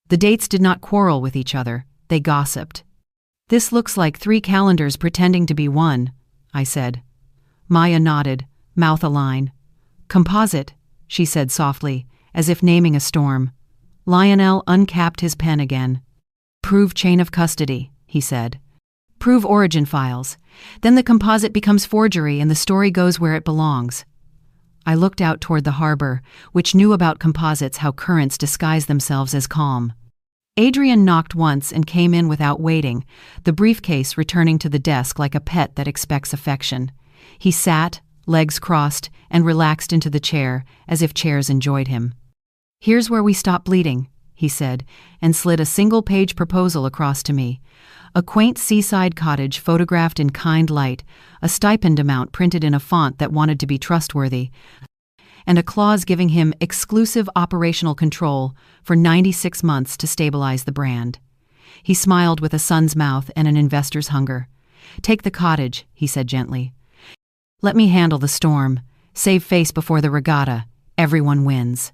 The dates did not quarrel with each other, they gossiped. "This looks like 3 calendars pretending to be one," I said. Maya nodded, mouth align. "Composite," she said softly, as if naming a storm. Lionel uncapped his pen again. "Prove chain of custody," he said. "Prove origin files. Then the composite becomes forgery and the story goes where it belongs." I looked out toward the harbor, which knew about composites how currents disguise themselves as calm. Adrian knocked once and came in without waiting, the briefcase returning to the desk like a pet that expects affection. He sat, legs crossed, and relaxed into the chair, as if chairs enjoyed him. "Here's where we stop bleeding," he said, and slid a single-page proposal across to me. A quaint seaside cottage photographed in kind light, a stipend amount printed in a font that wanted to be trustworthy, and a clause giving him exclusive operational control for 96 months to stabilize the brand. He smiled with a son's mouth and an investor's hunger. "Take the cottage," he said gently. "Let me handle the storm. Save face before the regatta. Everyone wins."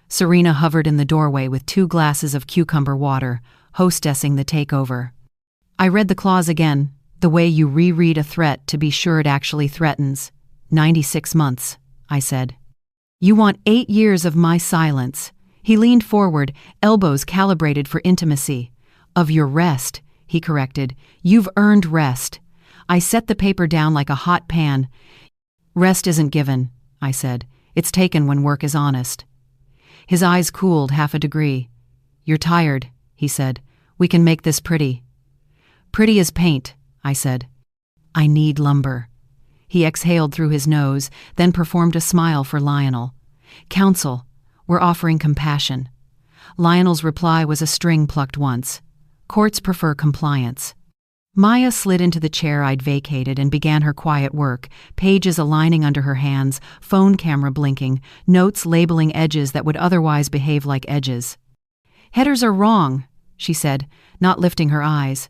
Serena hovered in the doorway with 2 glasses of cucumber water, hostessing the takeover. I read the clause again, the way you reread a threat to be sure it actually threatens. 96 months, I said. "You want 8 years of my silence." He leaned forward, elbows calibrated for intimacy. "Of your rest," he corrected. "You've earned rest." I set the paper down like a hot pan. "Rest isn't given," I said. "It's taken when work is honest." His eyes cooled half a degree. "You're tired," he said. "We can make this pretty." "Pretty as paint," I said. "I need lumber." He exhaled through his nose, then performed a smile for Lionel. "Counsel, we're offering compassion." Lionel's reply was a string plucked once. "Courts prefer compliance." Maya slid into the chair I'd vacated and began her quiet work, pages aligning under her hands, phone camera blinking, notes labeling edges that would otherwise behave like edges. "Headers are wrong," she said, not lifting her eyes.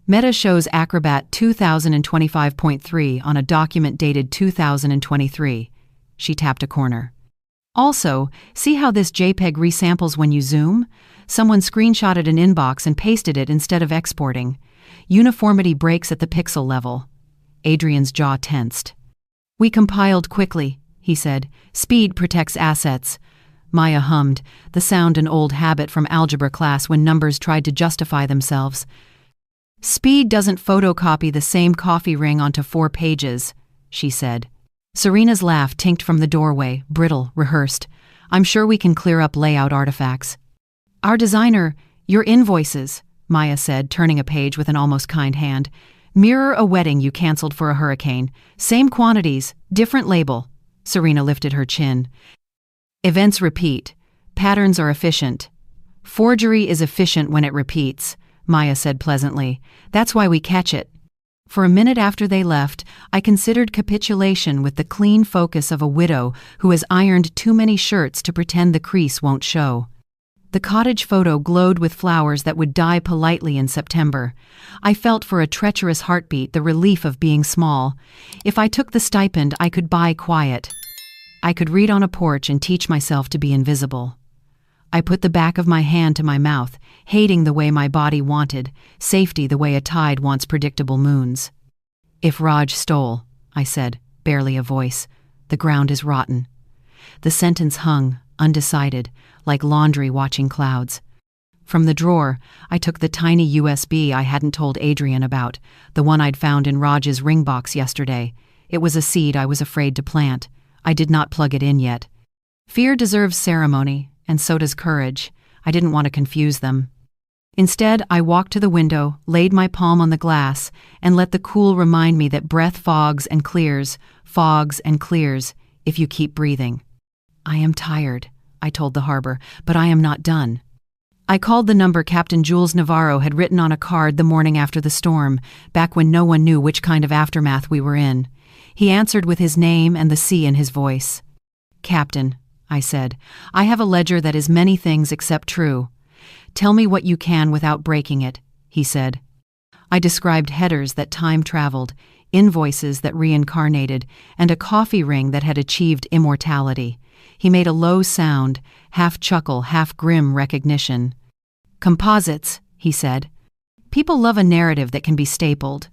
"Meta shows Acrobat 2025.3 on a document dated 2023. She tapped a corner. "Also, see how this JPEG resamples when you zoom? Someone screenshotted an inbox and pasted it instead of exporting. Uniformity breaks at the pixel level." Adrian's jaw tensed. "We compiled quickly," he said. "Speed protects assets." Maya hummed, the sound an old habit from algebra class when numbers tried to justify themselves. "Speed doesn't photocopy the same coffee ring onto 4 pages, she said. Serena's laugh tinked from the doorway, brittle, rehearsed. "I'm sure we can clear up layout artifacts." "Our designer, your invoices," Maya said, turning a page with an almost kind hand. "Mirror a wedding you canceled for a hurricane. Same quantities, different label." Serena lifted her chin. "Events repeat. Patterns are efficient." Forgery is efficient when it repeats, Maya said pleasantly. That's why we catch it. For a minute after they left, I considered capitulation with the clean focus of a widow who has ironed too many shirts to pretend the crease won't show. The cottage photo glowed with flowers that would die politely in September. I felt for a treacherous heartbeat the relief of being small. If I took the stipend, I could buy quiet. I could read on a porch and teach myself to be invisible. I put the back of my hand to my mouth, hating the way my body wanted, safety the way a tide wants predictable moons. If Raj stole, I said, barely a voice, the ground is rotten. The sentence hung, undecided, like laundry watching clouds. From the drawer, I took the tiny USB I hadn't told Adrian about, the one I'd found in Raj's ring box yesterday. It was a seed I was afraid to plant. I did not plug it in yet. Fear deserves ceremony, and so does courage. I didn't want to confuse them. Instead, I walked to the window, laid my palm on the glass, and let the cool remind me that breath fogs and clears, if you keep breathing. I am tired, I told the harbor, but I am not done. I called the number Captain Jules Navarro had written on a card the morning after the storm, back when no one knew which kind of aftermath we were in. He answered with his name and the sea in his voice. Captain, I said, I have a ledger that is many things except true. Tell me what you can without breaking it, he said. I described headers that time traveled, invoices that reincarnated, and a coffee ring that had achieved immortality. He made a low sound, half chuckle, half grim recognition. Composites, he said. People love a narrative that can be stapled.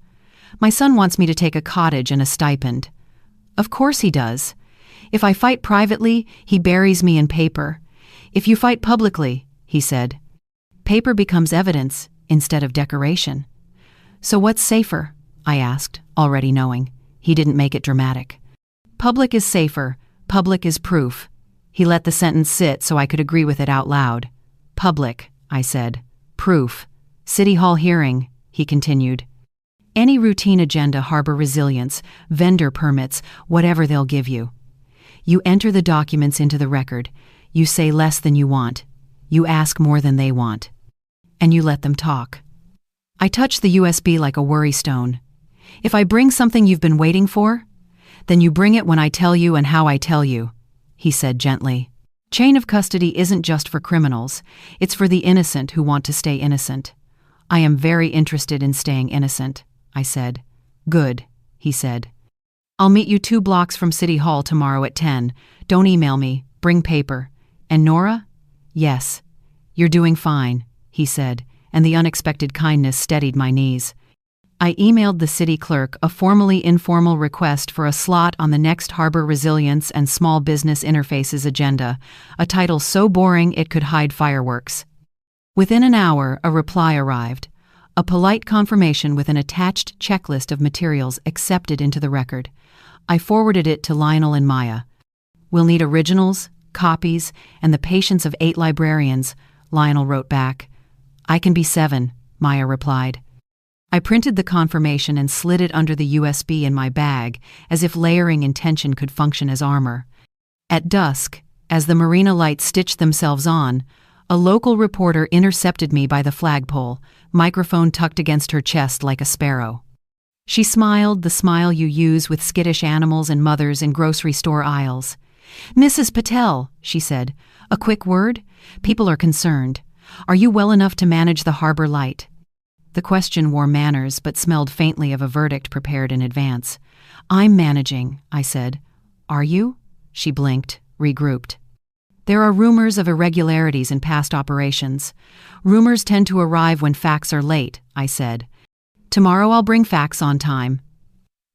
My son wants me to take a cottage and a stipend. Of course he does. If I fight privately, he buries me in paper. If you fight publicly, he said, paper becomes evidence instead of decoration. So what's safer? I asked, already knowing. He didn't make it dramatic. Public is safer. Public is proof. He let the sentence sit so I could agree with it out loud. Public, I said. Proof. City Hall hearing, he continued. Any routine agenda harbor resilience, vendor permits, whatever they'll give you. You enter the documents into the record. You say less than you want. You ask more than they want. And you let them talk. I touch the USB like a worry stone. If I bring something you've been waiting for, then you bring it when I tell you and how I tell you, he said gently. Chain of custody isn't just for criminals. It's for the innocent who want to stay innocent. I am very interested in staying innocent, I said. Good, he said. I'll meet you 2 blocks from City Hall tomorrow at 10. Don't email me. Bring paper. And Nora? Yes. You're doing fine, he said, and the unexpected kindness steadied my knees. I emailed the city clerk a formally informal request for a slot on the next Harbor Resilience and Small Business Interfaces agenda, a title so boring it could hide fireworks. Within an hour, a reply arrived. A polite confirmation with an attached checklist of materials accepted into the record. I forwarded it to Lionel and Maya. We'll need originals, copies, and the patience of 8 librarians, Lionel wrote back. I can be 7, Maya replied. I printed the confirmation and slid it under the USB in my bag, as if layering intention could function as armor. At dusk, as the marina lights stitched themselves on, a local reporter intercepted me by the flagpole, microphone tucked against her chest like a sparrow. She smiled, the smile you use with skittish animals and mothers in grocery store aisles. Mrs. Patel, she said, a quick word? People are concerned. Are you well enough to manage the harbor light? The question wore manners but smelled faintly of a verdict prepared in advance. I'm managing, I said. Are you? She blinked, regrouped. There are rumors of irregularities in past operations. Rumors tend to arrive when facts are late, I said. Tomorrow I'll bring facts on time.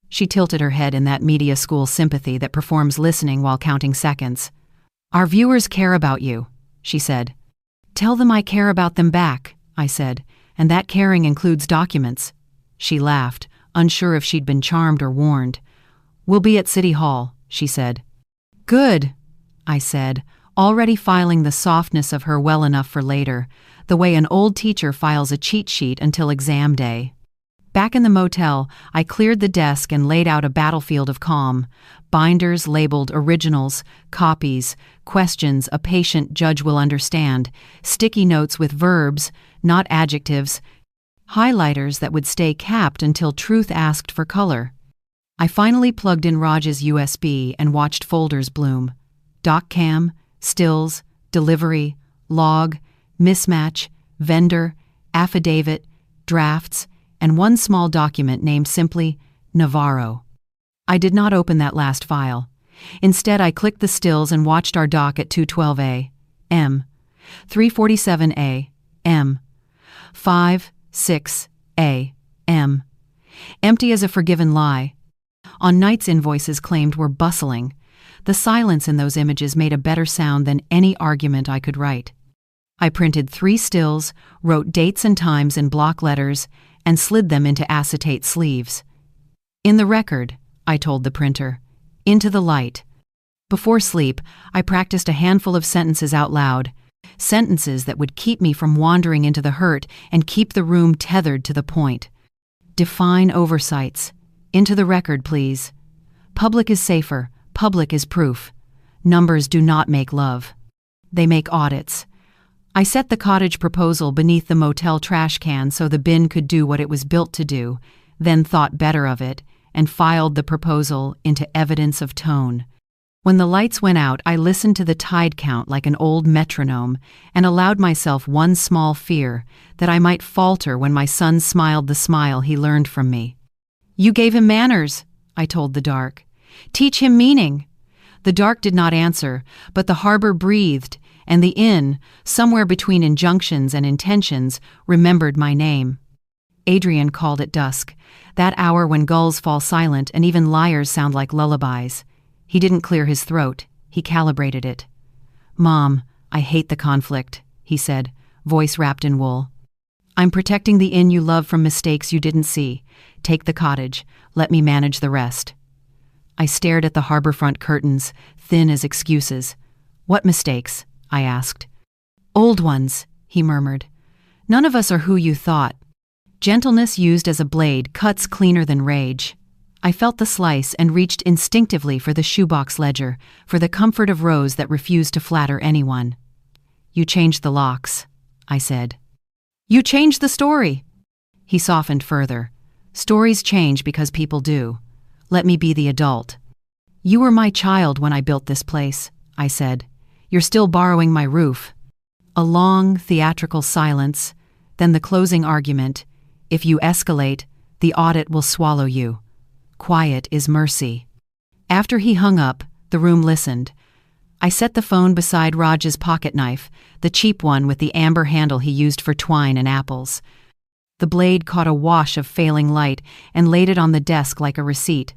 She tilted her head in that media school sympathy that performs listening while counting seconds. Our viewers care about you, she said. Tell them I care about them back, I said, and that caring includes documents. She laughed, unsure if she'd been charmed or warned. We'll be at City Hall, she said. Good, I said, already filing the softness of her well enough for later, the way an old teacher files a cheat sheet until exam day. Back in the motel, I cleared the desk and laid out a battlefield of calm. Binders labeled originals, copies, questions a patient judge will understand, sticky notes with verbs, not adjectives, highlighters that would stay capped until truth asked for color. I finally plugged in Raj's USB and watched folders bloom. DocCam, stills, delivery, log, mismatch, vendor, affidavit, drafts, and one small document named simply Navarro. I did not open that last file. Instead, I clicked the stills and watched our doc at 2:12 a.m., 3:47 a.m., 5:06 a.m. Empty as a forgiven lie. On nights invoices claimed were bustling. The silence in those images made a better sound than any argument I could write. I printed 3 stills, wrote dates and times in block letters, and slid them into acetate sleeves. "In the record," I told the printer. "Into the light." Before sleep, I practiced a handful of sentences out loud, sentences that would keep me from wandering into the hurt and keep the room tethered to the point. Define oversights. Into the record, please. Public is safer. Public is proof. Numbers do not make love. They make audits. I set the cottage proposal beneath the motel trash can so the bin could do what it was built to do, then thought better of it, and filed the proposal into evidence of tone. When the lights went out, I listened to the tide count like an old metronome and allowed myself one small fear, that I might falter when my son smiled the smile he learned from me. "You gave him manners," I told the dark. "Teach him meaning." The dark did not answer, but the harbor breathed, and the inn, somewhere between injunctions and intentions, remembered my name. Adrian called at dusk, that hour when gulls fall silent and even liars sound like lullabies. He didn't clear his throat, he calibrated it. "Mom, I hate the conflict," he said, voice wrapped in wool. "I'm protecting the inn you love from mistakes you didn't see. Take the cottage, let me manage the rest." I stared at the harborfront curtains, thin as excuses. "What mistakes?" I asked. "Old ones," he murmured. "None of us are who you thought. Gentleness used as a blade cuts cleaner than rage." I felt the slice and reached instinctively for the shoebox ledger, for the comfort of Rose that refused to flatter anyone. "You changed the locks," I said. "You changed the story." He softened further. "Stories change because people do. Let me be the adult." "You were my child when I built this place," I said. "You're still borrowing my roof." A long, theatrical silence, then the closing argument. "If you escalate, the audit will swallow you. Quiet is mercy." After he hung up, the room listened. I set the phone beside Raj's pocket knife, the cheap one with the amber handle he used for twine and apples. The blade caught a wash of failing light and laid it on the desk like a receipt.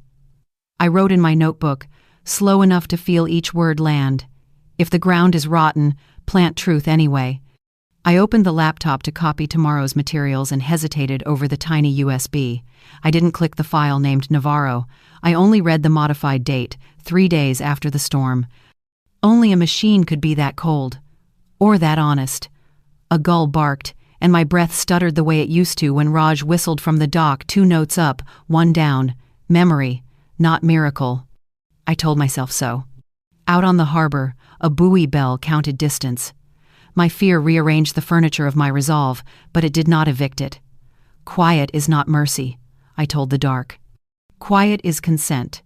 I wrote in my notebook, slow enough to feel each word land. "If the ground is rotten, plant truth anyway." I opened the laptop to copy tomorrow's materials and hesitated over the tiny USB. I didn't click the file named Navarro. I only read the modified date, 3 days after the storm. Only a machine could be that cold. Or that honest. A gull barked, and my breath stuttered the way it used to when Raj whistled from the dock 2 notes up, 1 down. Memory, not miracle. I told myself so. Out on the harbor, a buoy bell counted distance. My fear rearranged the furniture of my resolve, but it did not evict it. "Quiet is not mercy," I told the dark. "Quiet is consent."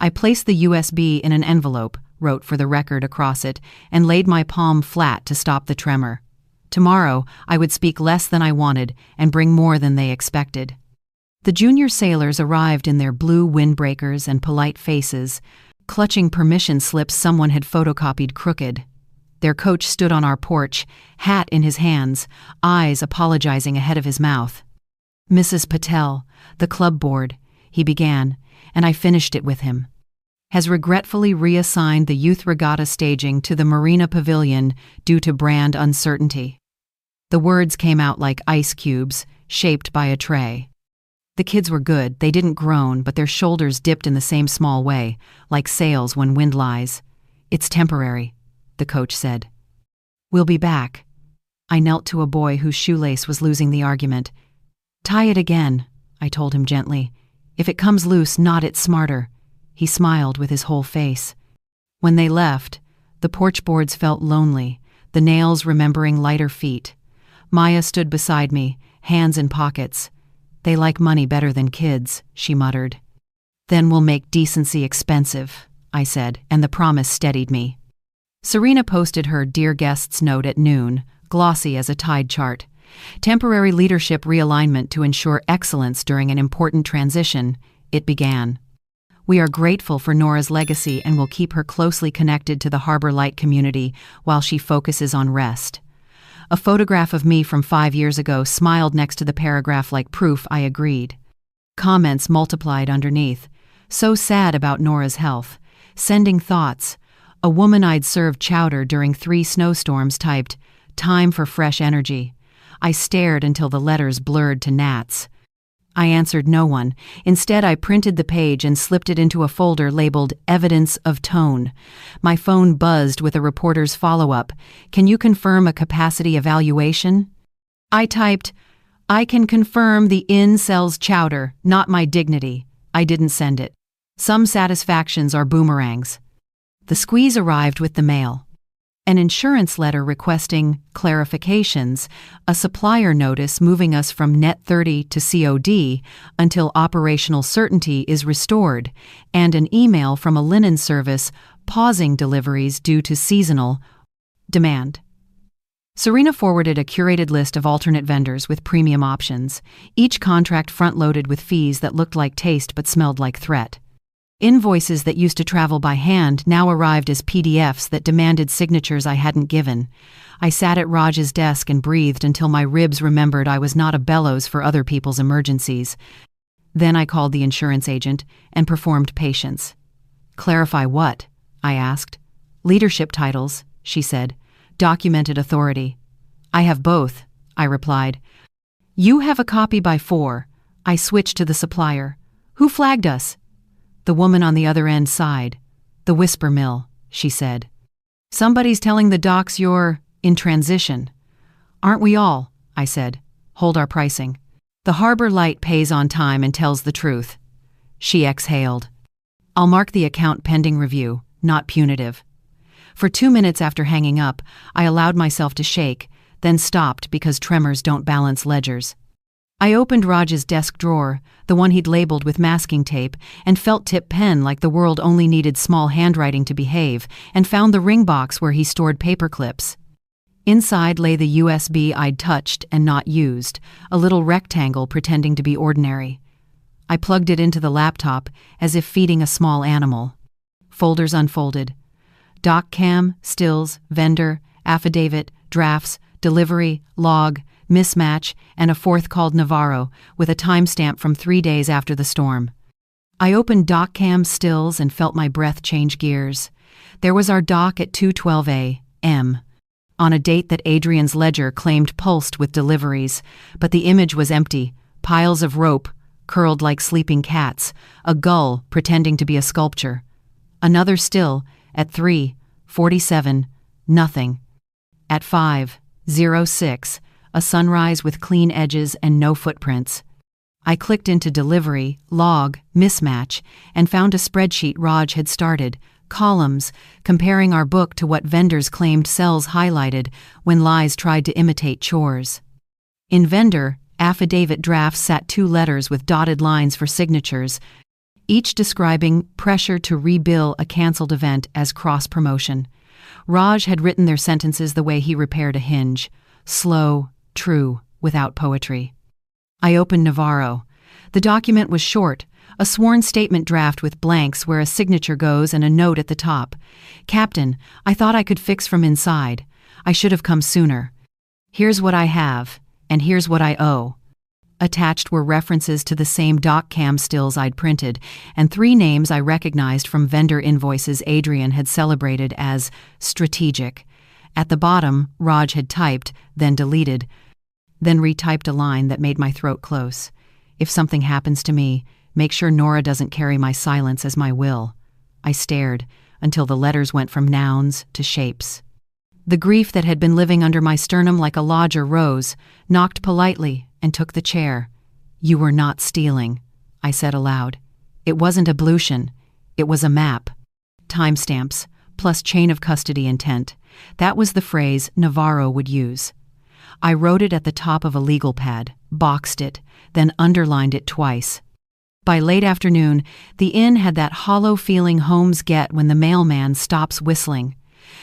I placed the USB in an envelope, wrote "for the record" across it, and laid my palm flat to stop the tremor. Tomorrow, I would speak less than I wanted and bring more than they expected. The junior sailors arrived in their blue windbreakers and polite faces, clutching permission slips someone had photocopied crooked. Their coach stood on our porch, hat in his hands, eyes apologizing ahead of his mouth. "Mrs. Patel, the club board," he began, and I finished it with him, "has regretfully reassigned the youth regatta staging to the Marina Pavilion due to brand uncertainty." The words came out like ice cubes, shaped by a tray. The kids were good, they didn't groan, but their shoulders dipped in the same small way, like sails when wind lies. "It's temporary," the coach said. "We'll be back." I knelt to a boy whose shoelace was losing the argument. "Tie it again," I told him gently. If it comes loose, knot it smarter. He smiled with his whole face. When they left, the porch boards felt lonely, the nails remembering lighter feet. Maya stood beside me, hands in pockets. They like money better than kids, she muttered. Then we'll make decency expensive, I said, and the promise steadied me. Serena posted her Dear Guests note at noon, glossy as a tide chart. Temporary leadership realignment to ensure excellence during an important transition, it began. We are grateful for Nora's legacy and will keep her closely connected to the Harbor Light community while she focuses on rest. A photograph of me from 5 years ago smiled next to the paragraph like proof I agreed. Comments multiplied underneath. So sad about Nora's health. Sending thoughts. A woman I'd served chowder during 3 snowstorms typed, "Time for fresh energy." I stared until the letters blurred to gnats. I answered no one. Instead, I printed the page and slipped it into a folder labeled Evidence of Tone. My phone buzzed with a reporter's follow-up. "Can you confirm a capacity evaluation?" I typed, "I can confirm the inn sells chowder, not my dignity." I didn't send it. Some satisfactions are boomerangs. The squeeze arrived with the mail. An insurance letter requesting clarifications, a supplier notice moving us from Net 30 to COD until operational certainty is restored, and an email from a linen service pausing deliveries due to seasonal demand. Serena forwarded a curated list of alternate vendors with premium options, each contract front-loaded with fees that looked like taste but smelled like threat. Invoices that used to travel by hand now arrived as PDFs that demanded signatures I hadn't given. I sat at Raj's desk and breathed until my ribs remembered I was not a bellows for other people's emergencies. Then I called the insurance agent and performed patience. "Clarify what?" I asked. "Leadership titles," she said. "Documented authority." "I have both," I replied. "You have a copy by 4. I switched to the supplier. "Who flagged us?" The woman on the other end sighed. "The whisper mill," she said. "Somebody's telling the docs you're in transition." "Aren't we all?" I said. "Hold our pricing. The Harbor Light pays on time and tells the truth." She exhaled. "I'll mark the account pending review, not punitive." For 2 minutes after hanging up, I allowed myself to shake, then stopped because tremors don't balance ledgers. I opened Raj's desk drawer, the one he'd labeled with masking tape, and felt tip pen like the world only needed small handwriting to behave, and found the ring box where he stored paper clips. Inside lay the USB I'd touched and not used, a little rectangle pretending to be ordinary. I plugged it into the laptop as if feeding a small animal. Folders unfolded. DocCam, stills, vendor, affidavit, drafts, delivery, log, mismatch, and a 4th called Navarro, with a timestamp from 3 days after the storm. I opened DocCam stills and felt my breath change gears. There was our dock at 2:12 a.m., on a date that Adrian's ledger claimed pulsed with deliveries, but the image was empty, piles of rope, curled like sleeping cats, a gull pretending to be a sculpture. Another still, at 3:47, nothing. At 5:06, a sunrise with clean edges and no footprints. I clicked into delivery, log, mismatch, and found a spreadsheet Raj had started, columns, comparing our book to what vendors claimed cells highlighted when lies tried to imitate chores. In vendor, affidavit drafts sat 2 letters with dotted lines for signatures, each describing pressure to rebill a cancelled event as cross-promotion. Raj had written their sentences the way he repaired a hinge, slow, true, without poetry. I opened Navarro. The document was short, a sworn statement draft with blanks where a signature goes and a note at the top. "Captain, I thought I could fix from inside. I should have come sooner. Here's what I have, and here's what I owe." Attached were references to the same DocCam stills I'd printed, and 3 names I recognized from vendor invoices Adrian had celebrated as strategic. At the bottom, Raj had typed, then deleted, then retyped a line that made my throat close. "If something happens to me, make sure Nora doesn't carry my silence as my will." I stared until the letters went from nouns to shapes. The grief that had been living under my sternum like a lodger rose, knocked politely, and took the chair. You were not stealing, I said aloud. It wasn't ablution. It was a map. Timestamps, plus chain of custody intent. That was the phrase Navarro would use. I wrote it at the top of a legal pad, boxed it, then underlined it twice. By late afternoon, the inn had that hollow feeling homes get when the mailman stops whistling.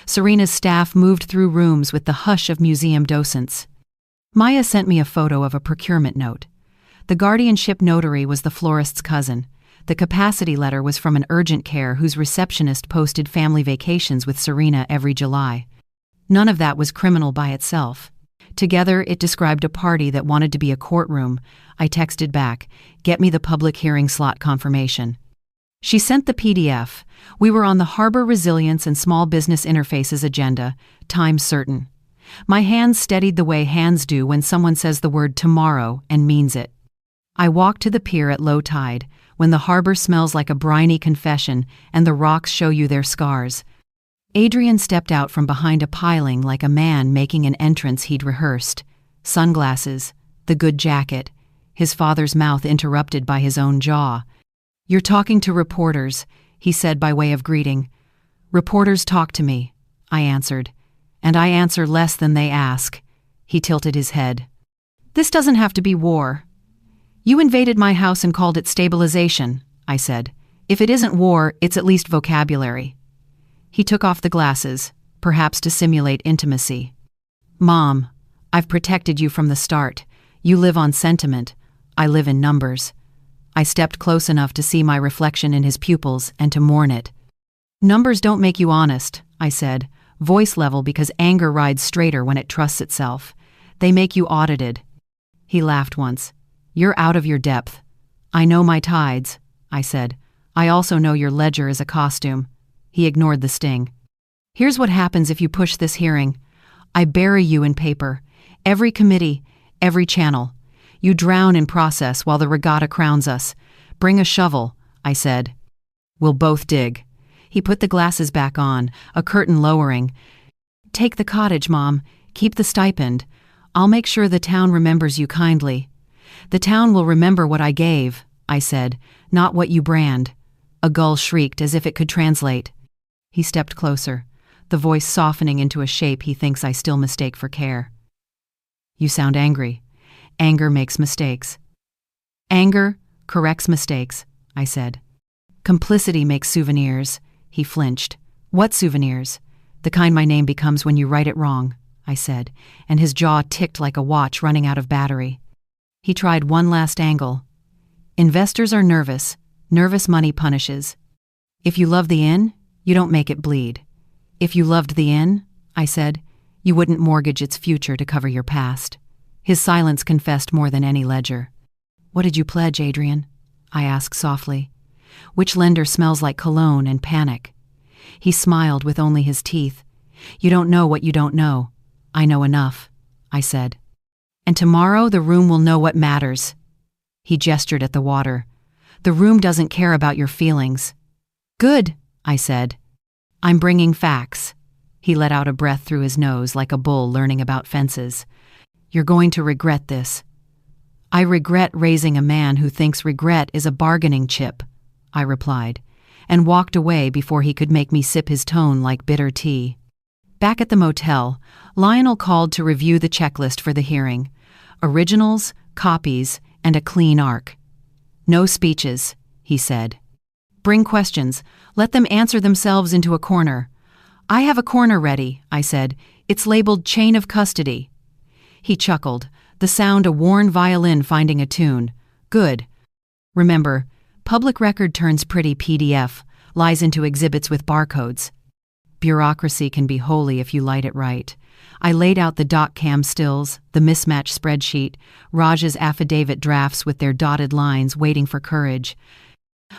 Serena's staff moved through rooms with the hush of museum docents. Maya sent me a photo of a procurement note. The guardianship notary was the florist's cousin. The capacity letter was from an urgent care whose receptionist posted family vacations with Serena every July. None of that was criminal by itself. Together, it described a party that wanted to be a courtroom. I texted back, "Get me the public hearing slot confirmation." She sent the PDF. We were on the Harbor Resilience and Small Business Interfaces agenda, time certain. My hands steadied the way hands do when someone says the word tomorrow and means it. I walked to the pier at low tide, when the harbor smells like a briny confession and the rocks show you their scars. Adrian stepped out from behind a piling like a man making an entrance he'd rehearsed. Sunglasses, the good jacket, his father's mouth interrupted by his own jaw. "You're talking to reporters," he said by way of greeting. "Reporters talk to me," I answered. "And I answer less than they ask." He tilted his head. "This doesn't have to be war." "You invaded my house and called it stabilization," I said. "If it isn't war, it's at least vocabulary." He took off the glasses, perhaps to simulate intimacy. "Mom, I've protected you from the start. You live on sentiment. I live in numbers." I stepped close enough to see my reflection in his pupils and to mourn it. "Numbers don't make you honest," I said, voice level because anger rides straighter when it trusts itself. "They make you audited." He laughed once. "You're out of your depth." "I know my tides," I said. "I also know your ledger is a costume." He ignored the sting. "Here's what happens if you push this hearing. I bury you in paper. Every committee, every channel. You drown in process while the regatta crowns us. Bring a shovel," I said. "We'll both dig." He put the glasses back on, a curtain lowering. "Take the cottage, Mom. Keep the stipend. I'll make sure the town remembers you kindly." "The town will remember what I gave," I said, "not what you brand." A gull shrieked as if it could translate. He stepped closer, the voice softening into a shape he thinks I still mistake for care. "You sound angry. Anger makes mistakes." "Anger corrects mistakes," I said. "Complicity makes souvenirs." He flinched. "What souvenirs?" "The kind my name becomes when you write it wrong," I said, and his jaw ticked like a watch running out of battery. He tried one last angle. "Investors are nervous. Nervous money punishes. If you love the inn, you don't make it bleed." "If you loved the inn," I said, "you wouldn't mortgage its future to cover your past." His silence confessed more than any ledger. "What did you pledge, Adrian?" I asked softly. "Which lender smells like cologne and panic?" He smiled with only his teeth. "You don't know what you don't know." "I know enough," I said. "And tomorrow the room will know what matters." He gestured at the water. "The room doesn't care about your feelings." "Good," I said. "I'm bringing facts." He let out a breath through his nose like a bull learning about fences. "You're going to regret this." "I regret raising a man who thinks regret is a bargaining chip," I replied, and walked away before he could make me sip his tone like bitter tea. Back at the motel, Lionel called to review the checklist for the hearing. Originals, copies, and a clean arc. "No speeches," he said. "Bring questions. Let them answer themselves into a corner." "I have a corner ready," I said. "It's labeled chain of custody." He chuckled, the sound a worn violin finding a tune. "Good. Remember, public record turns pretty PDF, lies into exhibits with barcodes. Bureaucracy can be holy if you light it right." I laid out the doc cam stills, the mismatched spreadsheet, Raj's affidavit drafts with their dotted lines waiting for courage.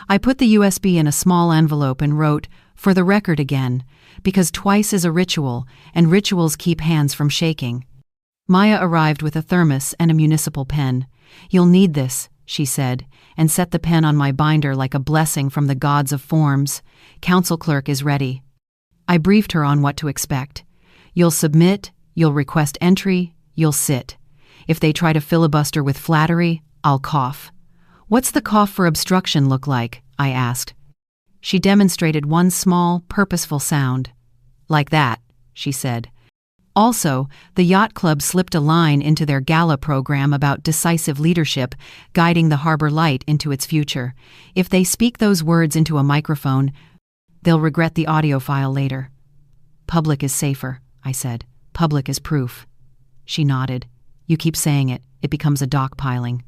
I put the USB in a small envelope and wrote, "For the record again," because twice is a ritual, and rituals keep hands from shaking. Maya arrived with a thermos and a municipal pen. "You'll need this," she said, and set the pen on my binder like a blessing from the gods of forms. "Council clerk is ready." I briefed her on what to expect. "You'll submit, you'll request entry, you'll sit. If they try to filibuster with flattery, I'll cough. What's the cough for obstruction look like? I asked. She demonstrated one small, purposeful sound. Like that, she said. Also, the yacht club slipped a line into their gala program about decisive leadership, guiding the harbor light into its future. If they speak those words into a microphone, they'll regret the audio file later. Public is safer, I said. Public is proof. She nodded. You keep saying it. It becomes a dockpiling.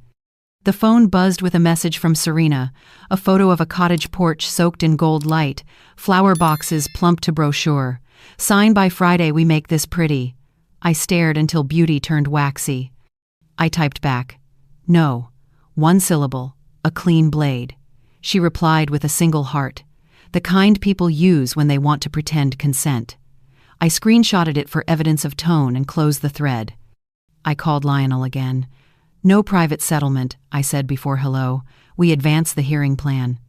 The phone buzzed with a message from Serena, a photo of a cottage porch soaked in gold light, flower boxes plumped to brochure. Sign by Friday, we make this pretty. I stared until beauty turned waxy. I typed back. No. One syllable. A clean blade. She replied with a single heart. The kind people use when they want to pretend consent. I screenshotted it for evidence of tone and closed the thread. I called Lionel again. No private settlement, I said before hello. We advanced the hearing plan.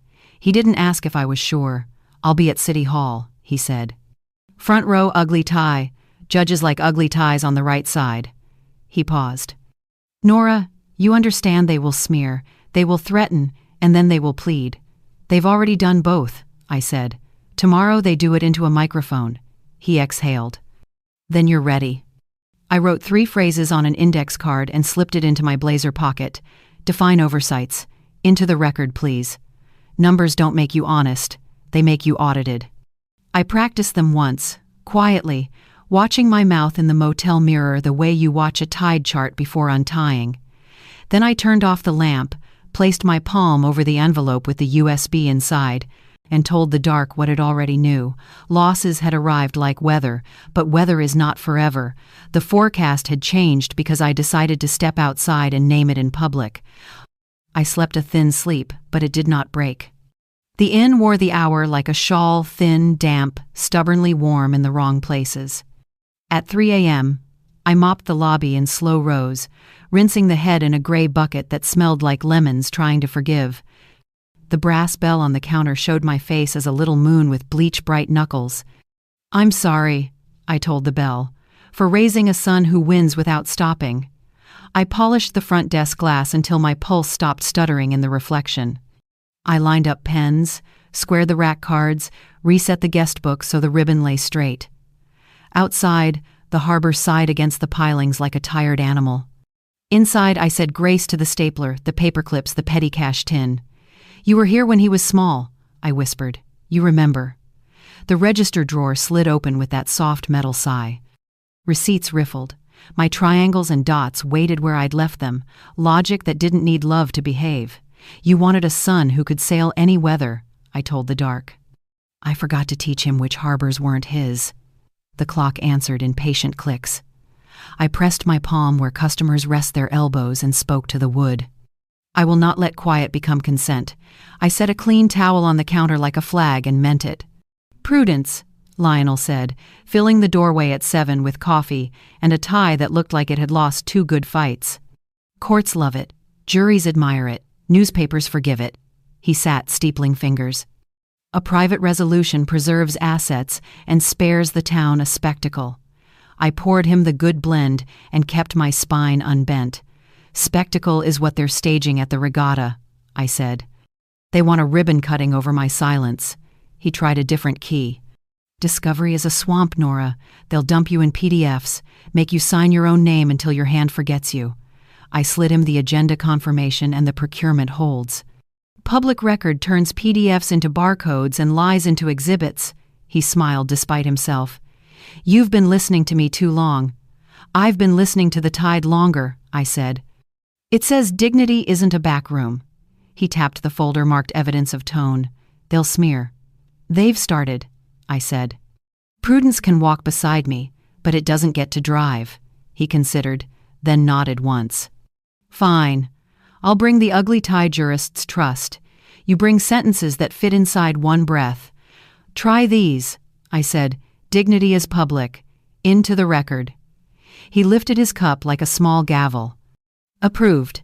He didn't ask if I was sure. I'll be at City Hall, he said. Front row ugly tie. Judges like ugly ties on the right side. He paused. Nora, you understand they will smear, they will threaten, and then they will plead. They've already done both, I said. Tomorrow they do it into a microphone. He exhaled. Then you're ready. I wrote 3 phrases on an index card and slipped it into my blazer pocket. Define oversights. Into the record, please. Numbers don't make you honest. They make you audited. I practiced them once, quietly, watching my mouth in the motel mirror the way you watch a tide chart before untying. Then I turned off the lamp, placed my palm over the envelope with the USB inside, and told the dark what it already knew. Losses had arrived like weather, but weather is not forever. The forecast had changed because I decided to step outside and name it in public. I slept a thin sleep, but it did not break. The inn wore the hour like a shawl, thin, damp, stubbornly warm in the wrong places. At 3 a.m., I mopped the lobby in slow rows, rinsing the head in a gray bucket that smelled like lemons trying to forgive. The brass bell on the counter showed my face as a little moon with bleach-bright knuckles. I'm sorry, I told the bell, for raising a son who wins without stopping. I polished the front desk glass until my pulse stopped stuttering in the reflection. I lined up pens, squared the rack cards, reset the guest book so the ribbon lay straight. Outside, the harbor sighed against the pilings like a tired animal. Inside, I said grace to the stapler, the paperclips, the petty cash tin. You were here when he was small, I whispered. You remember. The register drawer slid open with that soft metal sigh. Receipts riffled. My triangles and dots waited where I'd left them, logic that didn't need love to behave. You wanted a son who could sail any weather, I told the dark. I forgot to teach him which harbors weren't his. The clock answered in patient clicks. I pressed my palm where customers rest their elbows and spoke to the wood. I will not let quiet become consent. I set a clean towel on the counter like a flag and meant it. Prudence, Lionel said, filling the doorway at 7 with coffee and a tie that looked like it had lost 2 good fights. Courts love it. Juries admire it. Newspapers forgive it. He sat, steepling fingers. A private resolution preserves assets and spares the town a spectacle. I poured him the good blend and kept my spine unbent. Spectacle is what they're staging at the regatta, I said. They want a ribbon cutting over my silence. He tried a different key. Discovery is a swamp, Nora. They'll dump you in PDFs, make you sign your own name until your hand forgets you. I slid him the agenda confirmation and the procurement holds. Public record turns PDFs into barcodes and lies into exhibits. He smiled despite himself. You've been listening to me too long. I've been listening to the tide longer, I said. It says dignity isn't a back room. He tapped the folder marked evidence of tone. They'll smear. They've started, I said. Prudence can walk beside me, but it doesn't get to drive, he considered, then nodded once. Fine. I'll bring the ugly tie jurist's trust. You bring sentences that fit inside one breath. Try these, I said. Dignity is public. Into the record. He lifted his cup like a small gavel. Approved.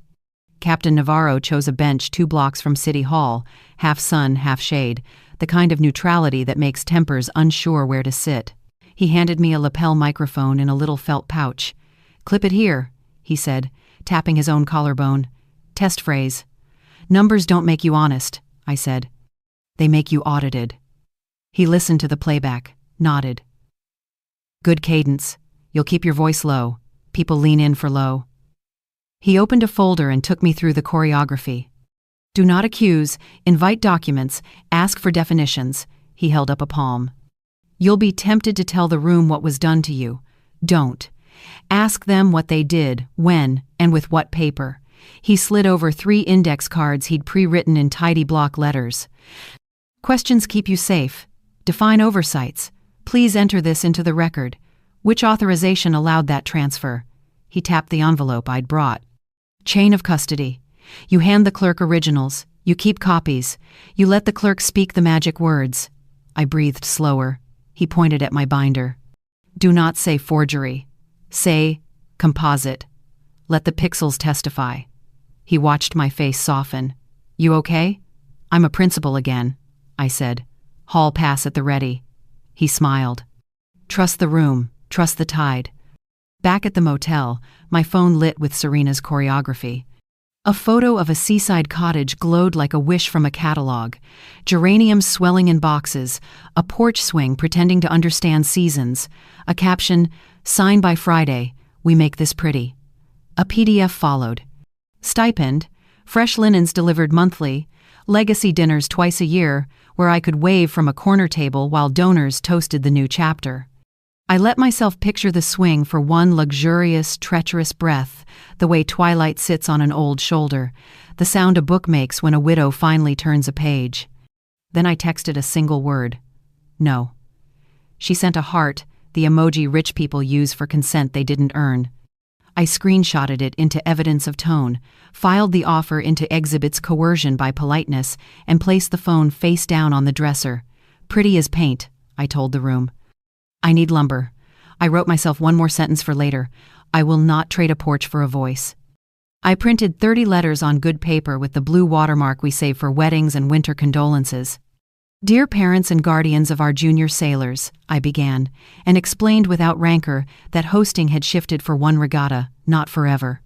Captain Navarro chose a bench 2 blocks from City Hall, half sun, half shade, the kind of neutrality that makes tempers unsure where to sit. He handed me a lapel microphone in a little felt pouch. Clip it here, he said, tapping his own collarbone. Test phrase. Numbers don't make you honest, I said. They make you audited. He listened to the playback, nodded. Good cadence. You'll keep your voice low. People lean in for low. He opened a folder and took me through the choreography. Do not accuse, invite documents, ask for definitions. He held up a palm. You'll be tempted to tell the room what was done to you. Don't. Ask them what they did, when, and with what paper. He slid over 3 index cards he'd pre-written in tidy block letters. Questions keep you safe. Define oversights. Please enter this into the record. Which authorization allowed that transfer? He tapped the envelope I'd brought. Chain of custody. You hand the clerk originals. You keep copies. You let the clerk speak the magic words. I breathed slower. He pointed at my binder. Do not say forgery. Say composite. Let the pixels testify. He watched my face soften. You okay? I'm a principal again, I said. Hall pass at the ready. He smiled. Trust the room. Trust the tide. Back at the motel, my phone lit with Serena's choreography. A photo of a seaside cottage glowed like a wish from a catalog. Geraniums swelling in boxes, a porch swing pretending to understand seasons, a caption, "Sign by Friday, we make this pretty." A PDF followed. Stipend, fresh linens delivered monthly, legacy dinners twice a year, where I could wave from a corner table while donors toasted the new chapter. I let myself picture the swing for one luxurious, treacherous breath, the way twilight sits on an old shoulder, the sound a book makes when a widow finally turns a page. Then I texted a single word. No. She sent a heart, the emoji rich people use for consent they didn't earn. I screenshotted it into evidence of tone, filed the offer into exhibits coercion by politeness, and placed the phone face down on the dresser. Pretty as paint, I told the room. I need lumber. I wrote myself one more sentence for later. I will not trade a porch for a voice. I printed 30 letters on good paper with the blue watermark we save for weddings and winter condolences. Dear parents and guardians of our junior sailors, I began, and explained without rancor that hosting had shifted for one regatta, not forever.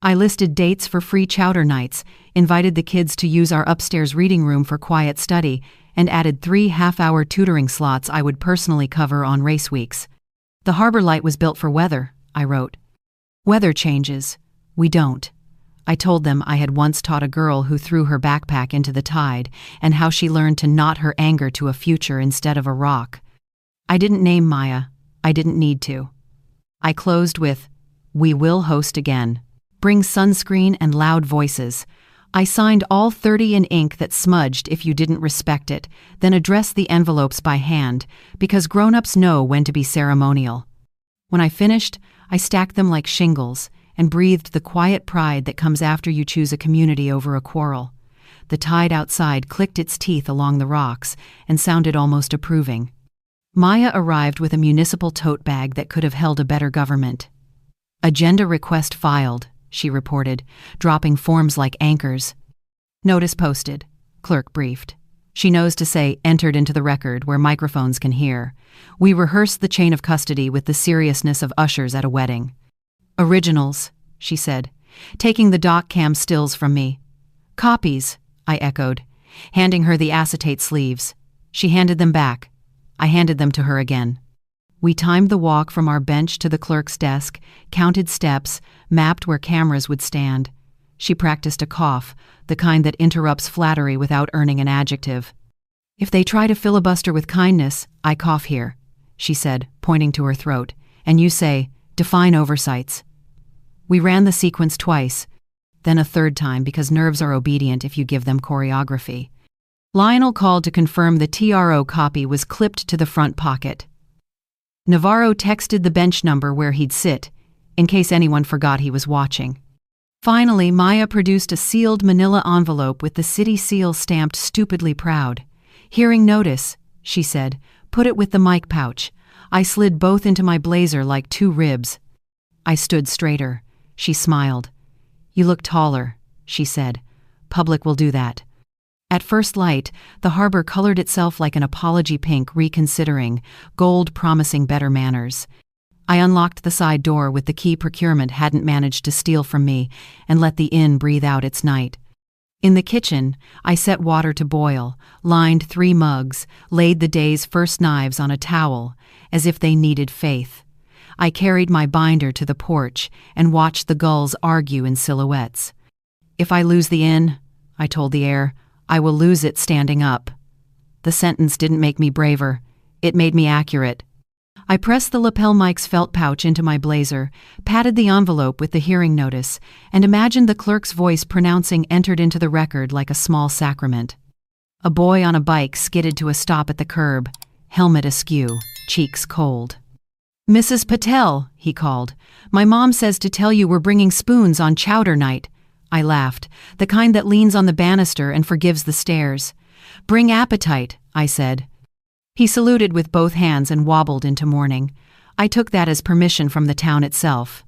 I listed dates for free chowder nights, invited the kids to use our upstairs reading room for quiet study, and added 3 half-hour tutoring slots I would personally cover on race weeks. The harbor light was built for weather, I wrote. Weather changes. We don't. I told them I had once taught a girl who threw her backpack into the tide and how she learned to knot her anger to a future instead of a rock. I didn't name Maya. I didn't need to. I closed with, we will host again. Bring sunscreen and loud voices. I signed all 30 in ink that smudged if you didn't respect it, then addressed the envelopes by hand, because grown-ups know when to be ceremonial. When I finished, I stacked them like shingles, and breathed the quiet pride that comes after you choose a community over a quarrel. The tide outside clicked its teeth along the rocks and sounded almost approving. Maya arrived with a municipal tote bag that could have held a better government. Agenda request filed, she reported, dropping forms like anchors. Notice posted, clerk briefed. She knows to say entered into the record where microphones can hear. We rehearsed the chain of custody with the seriousness of ushers at a wedding. Originals, she said, taking the doc cam stills from me. Copies, I echoed, handing her the acetate sleeves. She handed them back. I handed them to her again. We timed the walk from our bench to the clerk's desk, counted steps, mapped where cameras would stand. She practiced a cough, the kind that interrupts flattery without earning an adjective. If they try to filibuster with kindness, I cough here, she said, pointing to her throat, and you say, define oversights. We ran the sequence twice, then a third time because nerves are obedient if you give them choreography. Lionel called to confirm the TRO copy was clipped to the front pocket. Navarro texted the bench number where he'd sit, in case anyone forgot he was watching. Finally, Maya produced a sealed manila envelope with the city seal stamped stupidly proud. Hearing notice, she said, put it with the mic pouch. I slid both into my blazer like 2 ribs. I stood straighter. She smiled. You look taller, she said. Public will do that. At first light, the harbor colored itself like an apology pink reconsidering, gold promising better manners. I unlocked the side door with the key procurement hadn't managed to steal from me and let the inn breathe out its night. In the kitchen, I set water to boil, lined 3 mugs, laid the day's first knives on a towel, as if they needed faith. I carried my binder to the porch and watched the gulls argue in silhouettes. "If I lose the inn," I told the air, "I will lose it standing up." The sentence didn't make me braver. It made me accurate. I pressed the lapel mic's felt pouch into my blazer, patted the envelope with the hearing notice, and imagined the clerk's voice pronouncing entered into the record like a small sacrament. A boy on a bike skidded to a stop at the curb, helmet askew, cheeks cold. "Mrs. Patel," he called, "my mom says to tell you we're bringing spoons on chowder night." I laughed, the kind that leans on the banister and forgives the stairs. "Bring appetite," I said. He saluted with both hands and wobbled into mourning. I took that as permission from the town itself.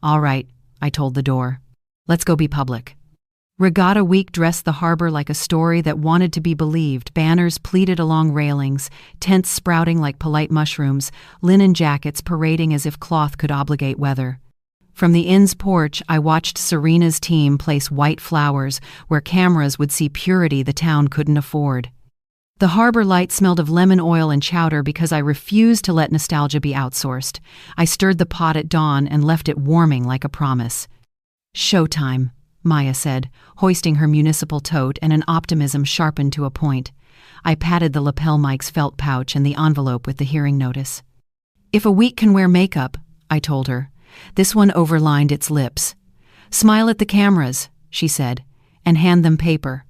"All right," I told the door. "Let's go be public." Regatta Week dressed the harbor like a story that wanted to be believed. Banners pleated along railings, tents sprouting like polite mushrooms, linen jackets parading as if cloth could obligate weather. From the inn's porch, I watched Serena's team place white flowers where cameras would see purity the town couldn't afford. The harbor light smelled of lemon oil and chowder because I refused to let nostalgia be outsourced. I stirred the pot at dawn and left it warming like a promise. "Showtime," Maya said, hoisting her municipal tote and an optimism sharpened to a point. I patted the lapel mic's felt pouch and the envelope with the hearing notice. "If a week can wear makeup," I told her. This one overlined its lips. "Smile at the cameras," she said, "and hand them paper."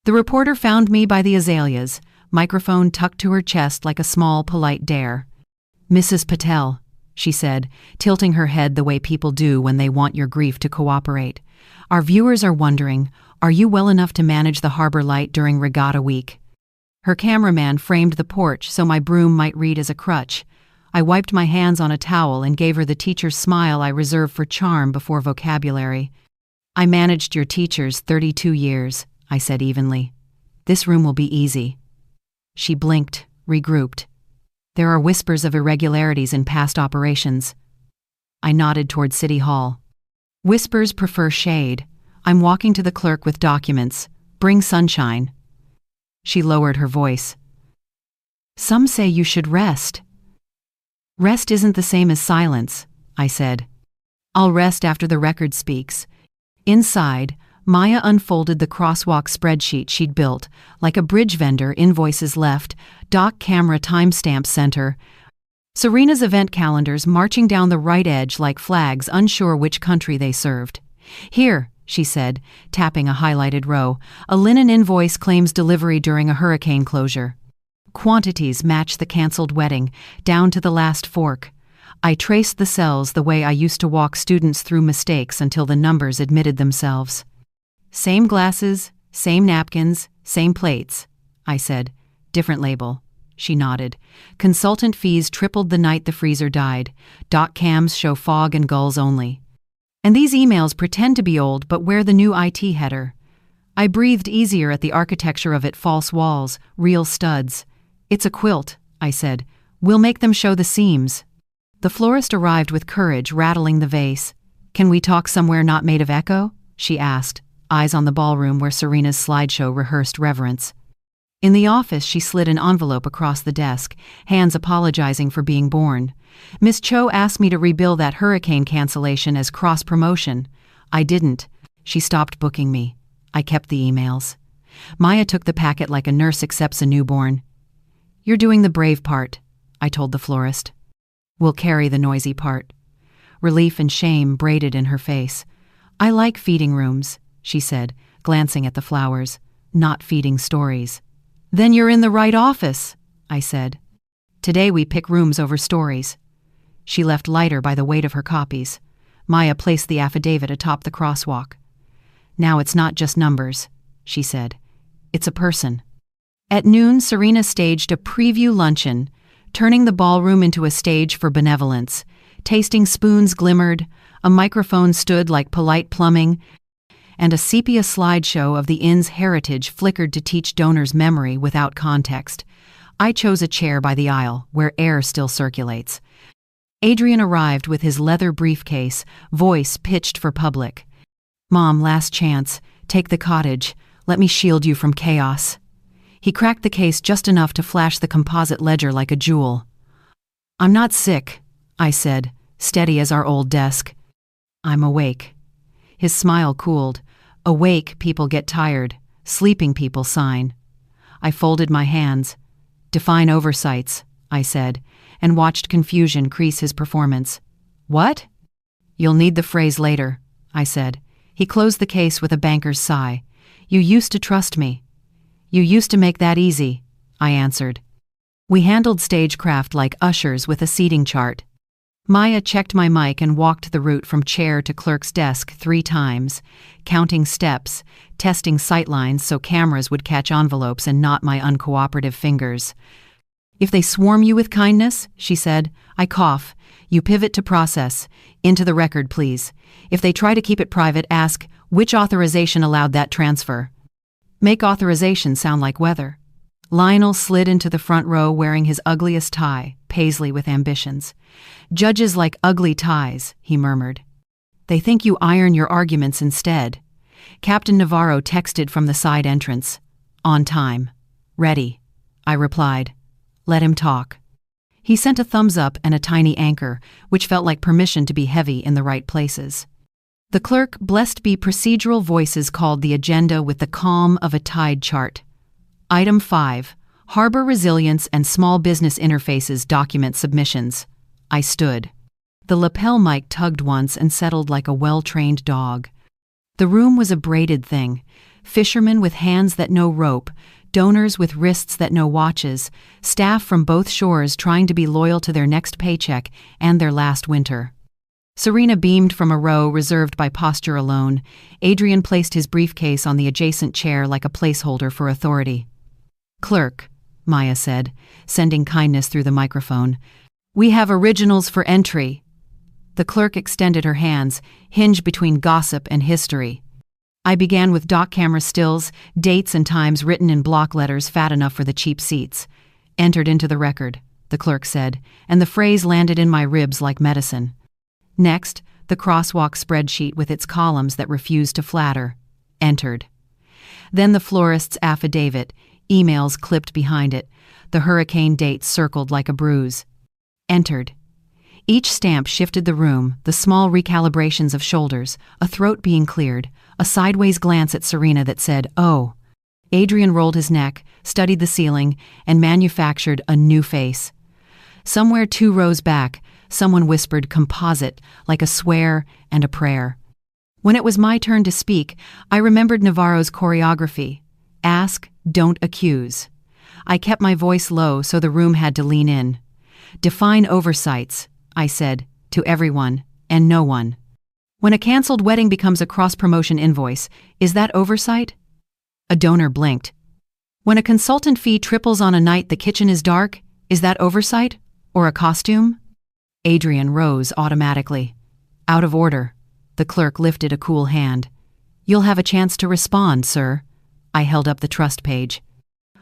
The reporter found me by the azaleas, microphone tucked to her chest like a small, polite dare. "Mrs. Patel," she said, tilting her head the way people do when they want your grief to cooperate. "Our viewers are wondering, are you well enough to manage the harbor light during Regatta Week?" Her cameraman framed the porch so my broom might read as a crutch. I wiped my hands on a towel and gave her the teacher's smile I reserve for charm before vocabulary. "I managed your teachers 32 years, I said evenly. "This room will be easy." She blinked, regrouped. "There are whispers of irregularities in past operations." I nodded toward City Hall. "Whispers prefer shade. I'm walking to the clerk with documents. Bring sunshine." She lowered her voice. "Some say you should rest." "Rest isn't the same as silence," I said. "I'll rest after the record speaks." Inside, Maya unfolded the crosswalk spreadsheet she'd built, like a bridge vendor. Invoices left, dock camera timestamp center. Serena's event calendars marching down the right edge like flags unsure which country they served. "Here," she said, tapping a highlighted row, "a linen invoice claims delivery during a hurricane closure. Quantities match the canceled wedding, down to the last fork." I traced the cells the way I used to walk students through mistakes until the numbers admitted themselves. "Same glasses, same napkins, same plates," I said. "Different label." She nodded. "Consultant fees tripled the night the freezer died. Dock cams show fog and gulls only. And these emails pretend to be old but wear the new IT header." I breathed easier at the architecture of it. False walls, real studs. "It's a quilt," I said. "We'll make them show the seams." The florist arrived with courage, rattling the vase. "Can we talk somewhere not made of echo?" she asked, eyes on the ballroom where Serena's slideshow rehearsed reverence. In the office, she slid an envelope across the desk, hands apologizing for being born. "Miss Cho asked me to rebill that hurricane cancellation as cross-promotion. I didn't." She stopped booking me. I kept the emails. Maya took the packet like a nurse accepts a newborn. "You're doing the brave part," I told the florist. "We'll carry the noisy part." Relief and shame braided in her face. "I like feeding rooms," she said, glancing at the flowers, "not feeding stories." "Then you're in the right office," I said. "Today we pick rooms over stories." She left lighter by the weight of her copies. Maya placed the affidavit atop the crosswalk. "Now it's not just numbers," she said. "It's a person." At noon, Serena staged a preview luncheon, turning the ballroom into a stage for benevolence. Tasting spoons glimmered, a microphone stood like polite plumbing, and a sepia slideshow of the inn's heritage flickered to teach donors memory without context. I chose a chair by the aisle, where air still circulates. Adrian arrived with his leather briefcase, voice pitched for public. "Mom, last chance. Take the cottage. Let me shield you from chaos." He cracked the case just enough to flash the composite ledger like a jewel. "I'm not sick," I said, steady as our old desk. "I'm awake." His smile cooled. Awake people get tired. Sleeping people sign. I folded my hands. "Define oversights," I said, and watched confusion crease his performance. "What?" "You'll need the phrase later," I said. He closed the case with a banker's sigh. "You used to trust me." "You used to make that easy," I answered. We handled stagecraft like ushers with a seating chart. Maya checked my mic and walked the route from chair to clerk's desk 3 times, counting steps, testing sightlines so cameras would catch envelopes and not my uncooperative fingers. "If they swarm you with kindness," she said, I cough, "you pivot to process. Into the record, please. If they try to keep it private, ask, which authorization allowed that transfer?" Make authorization sound like weather. Lionel slid into the front row wearing his ugliest tie, paisley with ambitions. "Judges like ugly ties," he murmured. "They think you iron your arguments instead." Captain Navarro texted from the side entrance. "On time. Ready," I replied. "Let him talk." He sent a thumbs up and a tiny anchor, which felt like permission to be heavy in the right places. The clerk, blessed be procedural voices, called the agenda with the calm of a tide chart. Item 5, Harbor Resilience and Small Business Interfaces Document Submissions. I stood. The lapel mic tugged once and settled like a well-trained dog. The room was a braided thing. Fishermen with hands that know rope, donors with wrists that know watches, staff from both shores trying to be loyal to their next paycheck and their last winter. Serena beamed from a row reserved by posture alone. Adrian placed his briefcase on the adjacent chair like a placeholder for authority. "Clerk," Maya said, sending kindness through the microphone, "we have originals for entry." The clerk extended her hands, hinged between gossip and history. I began with doc camera stills, dates and times written in block letters fat enough for the cheap seats. "Entered into the record," the clerk said, and the phrase landed in my ribs like medicine. Next, the crosswalk spreadsheet with its columns that refused to flatter. Entered. Then the florist's affidavit, emails clipped behind it, the hurricane date circled like a bruise. Entered. Each stamp shifted the room, the small recalibrations of shoulders, a throat being cleared, a sideways glance at Serena that said, "Oh." Adrian rolled his neck, studied the ceiling, and manufactured a new face. Somewhere 2 rows back, someone whispered composite, like a swear and a prayer. When it was my turn to speak, I remembered Navarro's choreography. Ask, don't accuse. I kept my voice low so the room had to lean in. "Define oversights," I said, to everyone and no one. "When a canceled wedding becomes a cross-promotion invoice, is that oversight?" A donor blinked. "When a consultant fee triples on a night the kitchen is dark, is that oversight? Or a costume?" Adrian rose automatically. "Out of order." The clerk lifted a cool hand. "You'll have a chance to respond, sir." I held up the trust page.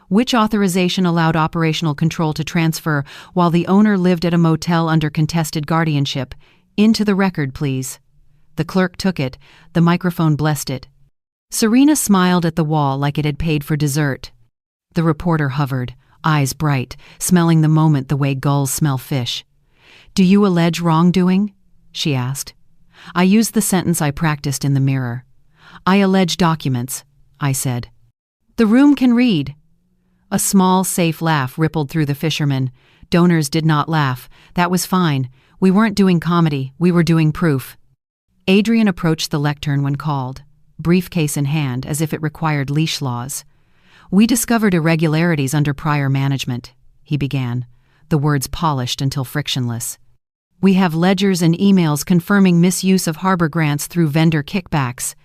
"Which authorization allowed operational control to transfer while the owner lived at a motel under contested guardianship? Into the record, please." The clerk took it. The microphone blessed it. Serena smiled at the wall like it had paid for dessert. The reporter hovered, eyes bright, smelling the moment the way gulls smell fish. "Do you allege wrongdoing?" she asked. I used the sentence I practiced in the mirror. "I allege documents," I said. "The room can read." A small, safe laugh rippled through the fishermen. Donors did not laugh. That was fine. We weren't doing comedy, we were doing proof. Adrian approached the lectern when called, briefcase in hand as if it required leash laws. "We discovered irregularities under prior management," he began, the words polished until frictionless. "We have ledgers and emails confirming misuse of harbor grants through vendor kickbacks."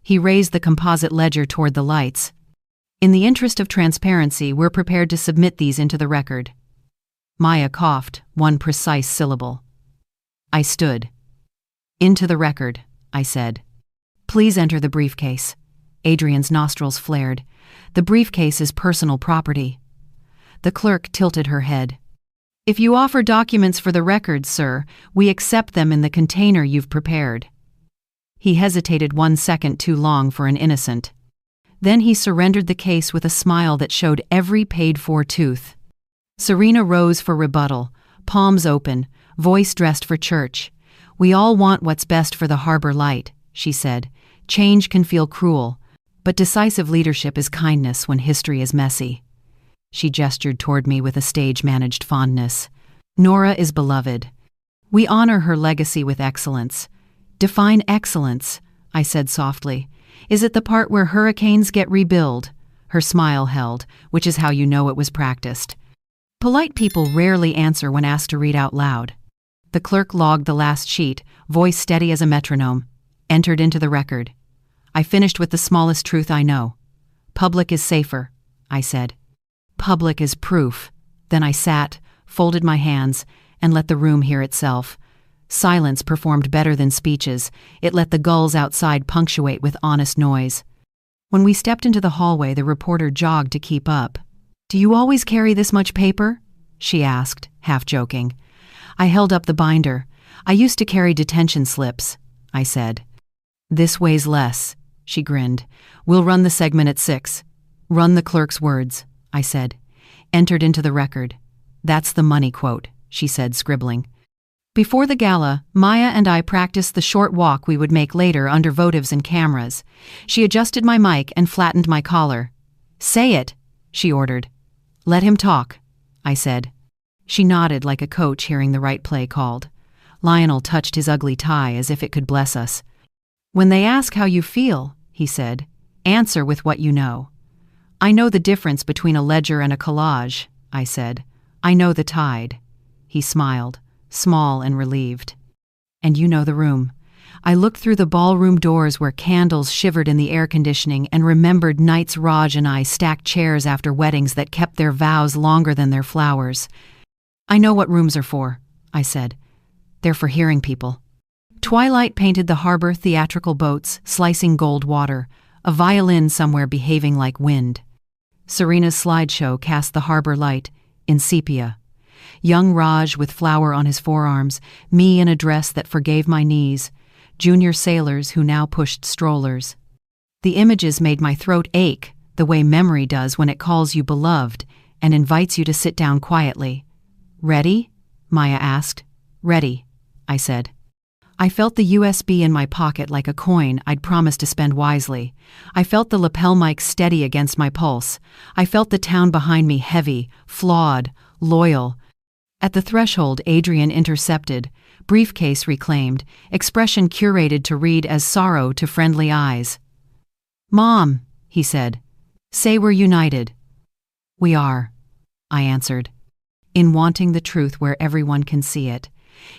He raised the composite ledger toward the lights. "In the interest of transparency, we're prepared to submit these into the record." Maya coughed, one precise syllable. I stood. "Into the record," I said. "Please enter the briefcase." Adrian's nostrils flared. "The briefcase is personal property." The clerk tilted her head. If you offer documents for the records, sir, we accept them in the container you've prepared. He hesitated 1 second too long for an innocent. Then he surrendered the case with a smile that showed every paid-for tooth. Serena rose for rebuttal, palms open, voice dressed for church. We all want what's best for the Harbor Light, she said. Change can feel cruel, but decisive leadership is kindness when history is messy. She gestured toward me with a stage-managed fondness. Nora is beloved. We honor her legacy with excellence. Define excellence, I said softly. Is it the part where hurricanes get rebuilt? Her smile held, which is how you know it was practiced. Polite people rarely answer when asked to read out loud. The clerk logged the last sheet, voice steady as a metronome. Entered into the record. I finished with the smallest truth I know. Public is safer, I said. Public is proof. Then I sat, folded my hands, and let the room hear itself. Silence performed better than speeches. It let the gulls outside punctuate with honest noise. When we stepped into the hallway, the reporter jogged to keep up. Do you always carry this much paper? She asked, half joking. I held up the binder. I used to carry detention slips, I said. This weighs less, she grinned. We'll run the segment at 6. Run the clerk's words, I said. Entered into the record. That's the money quote, she said, scribbling. Before the gala, Maya and I practiced the short walk we would make later under votives and cameras. She adjusted my mic and flattened my collar. Say it, she ordered. Let him talk, I said. She nodded like a coach hearing the right play called. Lionel touched his ugly tie as if it could bless us. When they ask how you feel, he said, answer with what you know. I know the difference between a ledger and a collage, I said. I know the tide. He smiled, small and relieved. And you know the room. I looked through the ballroom doors where candles shivered in the air conditioning and remembered nights Raj and I stacked chairs after weddings that kept their vows longer than their flowers. I know what rooms are for, I said. They're for hearing people. Twilight painted the harbor theatrical boats, slicing gold water, a violin somewhere behaving like wind. Serena's slideshow cast the Harbor Light in sepia. Young Raj with flower on his forearms, me in a dress that forgave my knees, junior sailors who now pushed strollers. The images made my throat ache, the way memory does when it calls you beloved and invites you to sit down quietly. Ready? Maya asked. Ready, I said. I felt the USB in my pocket like a coin I'd promised to spend wisely. I felt the lapel mic steady against my pulse. I felt the town behind me heavy, flawed, loyal. At the threshold, Adrian intercepted, briefcase reclaimed, expression curated to read as sorrow to friendly eyes. Mom, he said, say we're united. We are, I answered, in wanting the truth where everyone can see it.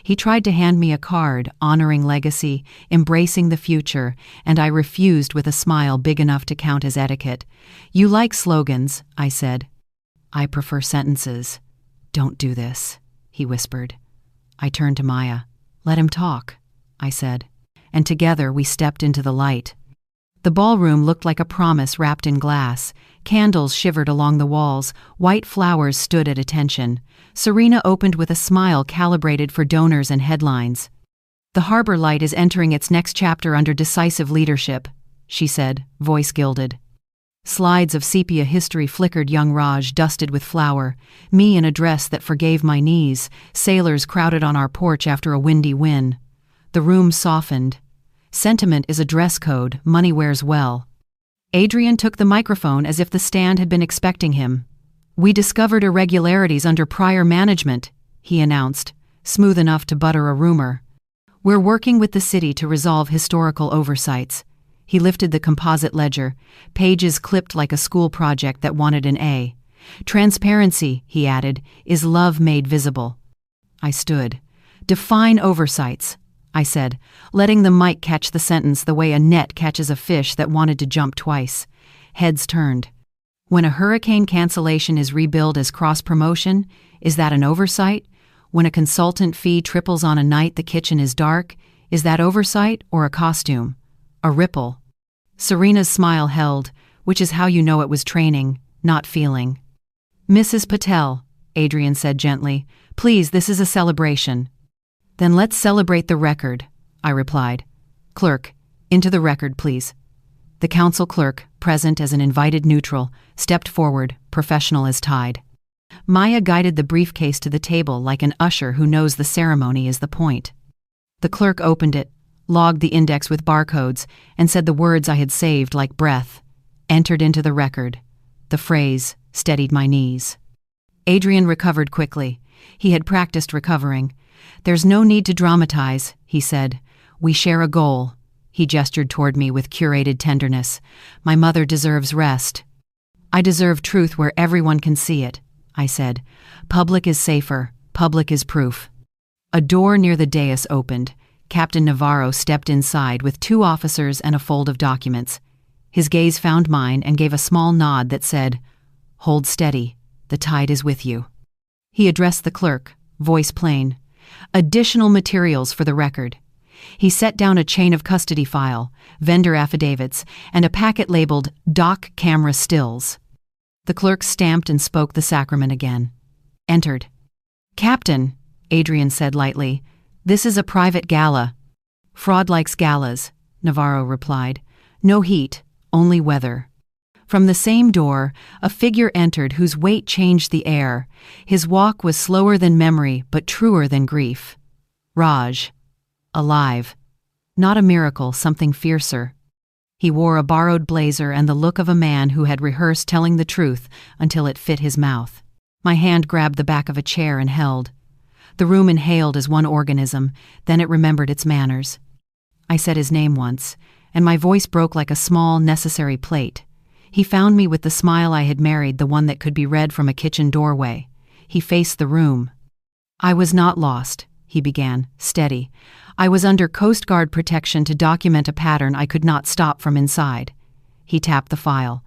He tried to hand me a card, honoring legacy, embracing the future, and I refused with a smile big enough to count as etiquette. You like slogans, I said. I prefer sentences. Don't do this, he whispered. I turned to Maya. Let him talk, I said. And together we stepped into the light. The ballroom looked like a promise wrapped in glass. Candles shivered along the walls. White flowers stood at attention. Serena opened with a smile calibrated for donors and headlines. The Harbor Light is entering its next chapter under decisive leadership, she said, voice gilded. Slides of sepia history flickered. Young Raj dusted with flour. Me in a dress that forgave my knees. Sailors crowded on our porch after a windy win. The room softened. Sentiment is a dress code, money wears well. Adrian took the microphone as if the stand had been expecting him. We discovered irregularities under prior management, he announced, smooth enough to butter a rumor. We're working with the city to resolve historical oversights. He lifted the composite ledger, pages clipped like a school project that wanted an A. Transparency, he added, is love made visible. I stood. Define oversights, I said, letting the mic catch the sentence the way a net catches a fish that wanted to jump twice. Heads turned. When a hurricane cancellation is rebilled as cross-promotion, is that an oversight? When a consultant fee triples on a night the kitchen is dark, is that oversight or a costume? A ripple. Serena's smile held, which is how you know it was training, not feeling. Mrs. Patel, Adrian said gently. "Please, this is a celebration." "Then let's celebrate the record," I replied. "Clerk, into the record, please." The council clerk, present as an invited neutral, stepped forward, professional as Tide. Maya guided the briefcase to the table like an usher who knows the ceremony is the point. The clerk opened it, logged the index with barcodes, and said the words I had saved like breath. "Entered into the record." The phrase steadied my knees. Adrian recovered quickly. He had practiced recovering. "There's no need to dramatize," he said. "We share a goal." He gestured toward me with curated tenderness. "My mother deserves rest." "I deserve truth where everyone can see it," I said. "Public is safer. Public is proof." A door near the dais opened. Captain Navarro stepped inside with 2 officers and a fold of documents. His gaze found mine and gave a small nod that said, "Hold steady. The tide is with you." He addressed the clerk, voice plain. "Additional materials for the record." He set down a chain of custody file, vendor affidavits, and a packet labeled "Doc Camera Stills." The clerk stamped and spoke the sacrament again. "Entered." "Captain," Adrian said lightly, "this is a private gala." "Fraud likes galas," Navarro replied. "No heat, only weather." From the same door, a figure entered whose weight changed the air. His walk was slower than memory, but truer than grief. Raj. Alive. Not a miracle, something fiercer. He wore a borrowed blazer and the look of a man who had rehearsed telling the truth until it fit his mouth. My hand grabbed the back of a chair and held. The room inhaled as one organism, then it remembered its manners. I said his name once, and my voice broke like a small, necessary plate. He found me with the smile I had married, the one that could be read from a kitchen doorway. He faced the room. "I was not lost," he began, steady. "I was under Coast Guard protection to document a pattern I could not stop from inside." He tapped the file.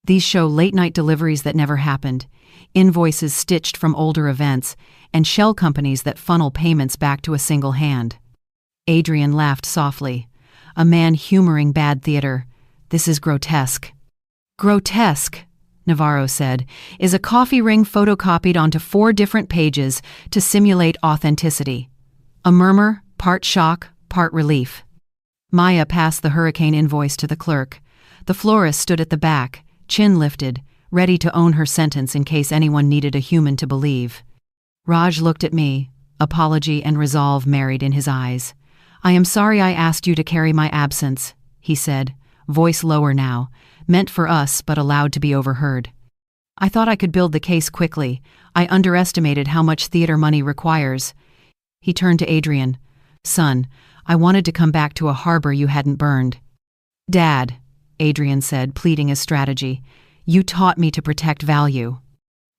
"These show late-night deliveries that never happened, invoices stitched from older events, and shell companies that funnel payments back to a single hand." Adrian laughed softly. "A man humoring bad theater. This is grotesque." "Grotesque," Navarro said, "is a coffee ring photocopied onto 4 different pages to simulate authenticity. A murmur, part shock, part relief." Maya passed the hurricane invoice to the clerk. The florist stood at the back, chin lifted, ready to own her sentence in case anyone needed a human to believe. Raj looked at me, apology and resolve married in his eyes. "I am sorry I asked you to carry my absence," he said, voice lower now, meant for us but allowed to be overheard. "I thought I could build the case quickly. I underestimated how much theater money requires." He turned to Adrian. "Son, I wanted to come back to a harbor you hadn't burned." "Dad," Adrian said, pleading his strategy, "you taught me to protect value."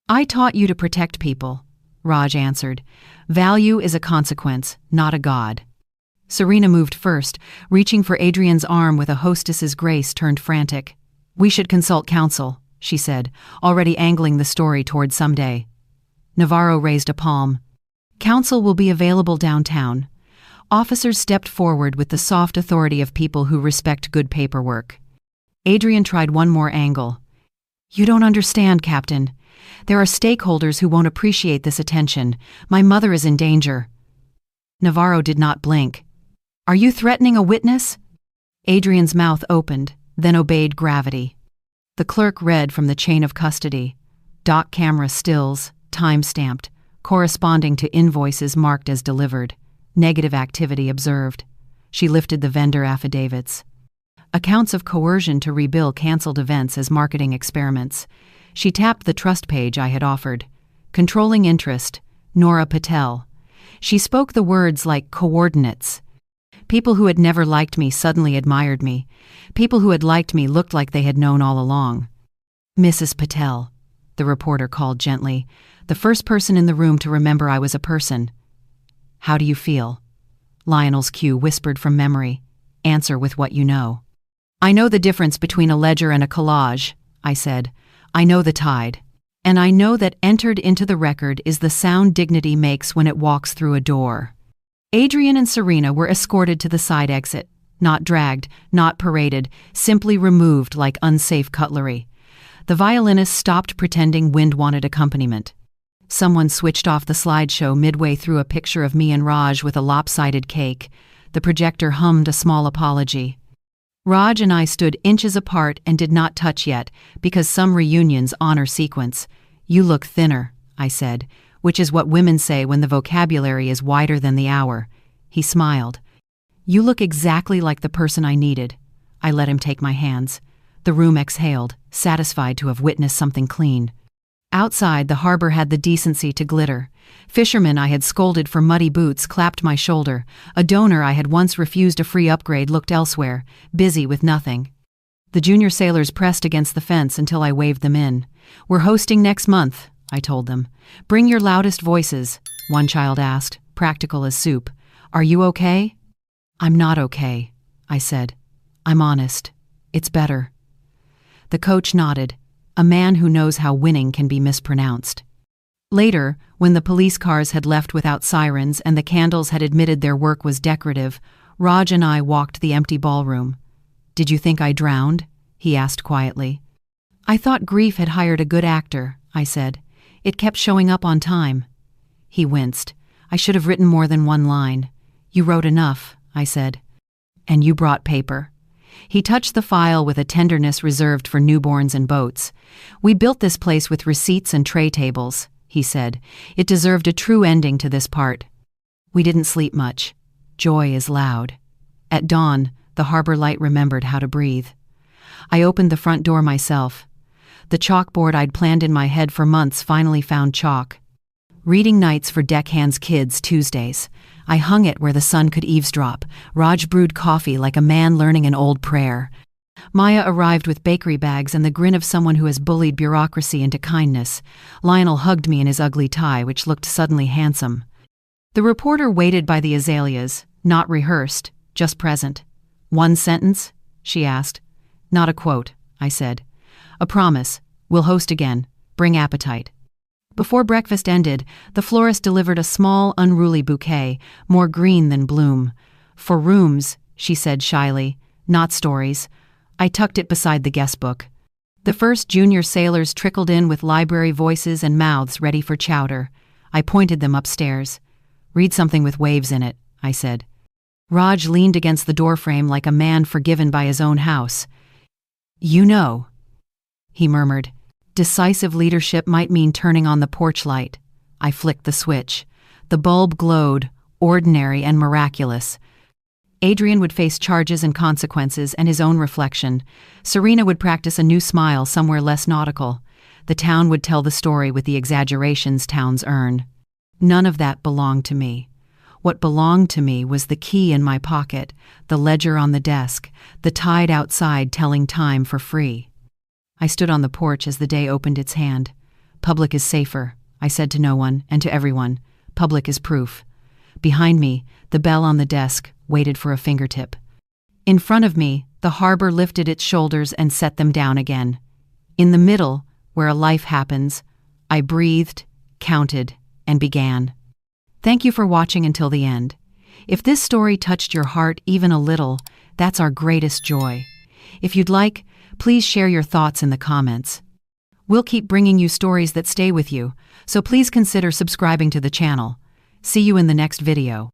"I taught you to protect people," Raj answered. "Value is a consequence, not a god." Serena moved first, reaching for Adrian's arm with a hostess's grace turned frantic. "We should consult counsel," she said, already angling the story toward someday. Navarro raised a palm. "Counsel will be available downtown." Officers stepped forward with the soft authority of people who respect good paperwork. Adrian tried one more angle. "You don't understand, Captain. There are stakeholders who won't appreciate this attention. My mother is in danger." Navarro did not blink. "Are you threatening a witness?" Adrian's mouth opened, then obeyed gravity. The clerk read from the chain of custody. "Doc camera stills, time-stamped, corresponding to invoices marked as delivered. Negative activity observed." She lifted the vendor affidavits. "Accounts of coercion to rebill canceled events as marketing experiments." She tapped the trust page I had offered. "Controlling interest, Nora Patel." She spoke the words like coordinates. People who had never liked me suddenly admired me. People who had liked me looked like they had known all along. "Mrs. Patel," the reporter called gently, the first person in the room to remember I was a person. "How do you feel?" Lionel's cue whispered from memory. "Answer with what you know." "I know the difference between a ledger and a collage," I said. "I know the tide. And I know that entered into the record is the sound dignity makes when it walks through a door." Adrian and Serena were escorted to the side exit, not dragged, not paraded, simply removed like unsafe cutlery. The violinist stopped pretending wind wanted accompaniment. Someone switched off the slideshow midway through a picture of me and Raj with a lopsided cake. The projector hummed a small apology. Raj and I stood inches apart and did not touch yet, because some reunions honor sequence. "You look thinner," I said, which is what women say when the vocabulary is wider than the hour. He smiled. "You look exactly like the person I needed." I let him take my hands. The room exhaled, satisfied to have witnessed something clean. Outside, the harbor had the decency to glitter. Fishermen I had scolded for muddy boots clapped my shoulder. A donor I had once refused a free upgrade looked elsewhere, busy with nothing. The junior sailors pressed against the fence until I waved them in. "We're hosting next month," I told them. "Bring your loudest voices," one child asked, practical as soup. "Are you okay?" "I'm not okay," I said. "I'm honest. It's better." The coach nodded, a man who knows how winning can be mispronounced. Later, when the police cars had left without sirens and the candles had admitted their work was decorative, Raj and I walked the empty ballroom. "Did you think I drowned?" he asked quietly. "I thought grief had hired a good actor," I said. "It kept showing up on time." He winced. "I should have written more than one line." "You wrote enough," I said. "And you brought paper." He touched the file with a tenderness reserved for newborns and boats. "We built this place with receipts and tray tables," he said. "It deserved a true ending to this part." We didn't sleep much. Joy is loud. At dawn, the harbor light remembered how to breathe. I opened the front door myself. The chalkboard I'd planned in my head for months finally found chalk. "Reading nights for deckhands' kids, Tuesdays." I hung it where the sun could eavesdrop. Raj brewed coffee like a man learning an old prayer. Maya arrived with bakery bags and the grin of someone who has bullied bureaucracy into kindness. Lionel hugged me in his ugly tie, which looked suddenly handsome. The reporter waited by the azaleas, not rehearsed, just present. "One sentence?" she asked. "Not a quote," I said. "A promise. We'll host again. Bring appetite." Before breakfast ended, the florist delivered a small, unruly bouquet, more green than bloom. "For rooms," she said shyly, "not stories." I tucked it beside the guest book. The first junior sailors trickled in with library voices and mouths ready for chowder. I pointed them upstairs. "Read something with waves in it," I said. Raj leaned against the doorframe like a man forgiven by his own house. "You know," he murmured. "Decisive leadership might mean turning on the porch light." I flicked the switch. The bulb glowed, ordinary and miraculous. Adrian would face charges and consequences and his own reflection. Serena would practice a new smile somewhere less nautical. The town would tell the story with the exaggerations towns earn. None of that belonged to me. What belonged to me was the key in my pocket, the ledger on the desk, the tide outside telling time for free. I stood on the porch as the day opened its hand. "Public is safer," I said to no one and to everyone. "Public is proof." Behind me, the bell on the desk waited for a fingertip. In front of me, the harbor lifted its shoulders and set them down again. In the middle, where a life happens, I breathed, counted, and began. Thank you for watching until the end. If this story touched your heart even a little, that's our greatest joy. If you'd like, please share your thoughts in the comments. We'll keep bringing you stories that stay with you, so please consider subscribing to the channel. See you in the next video.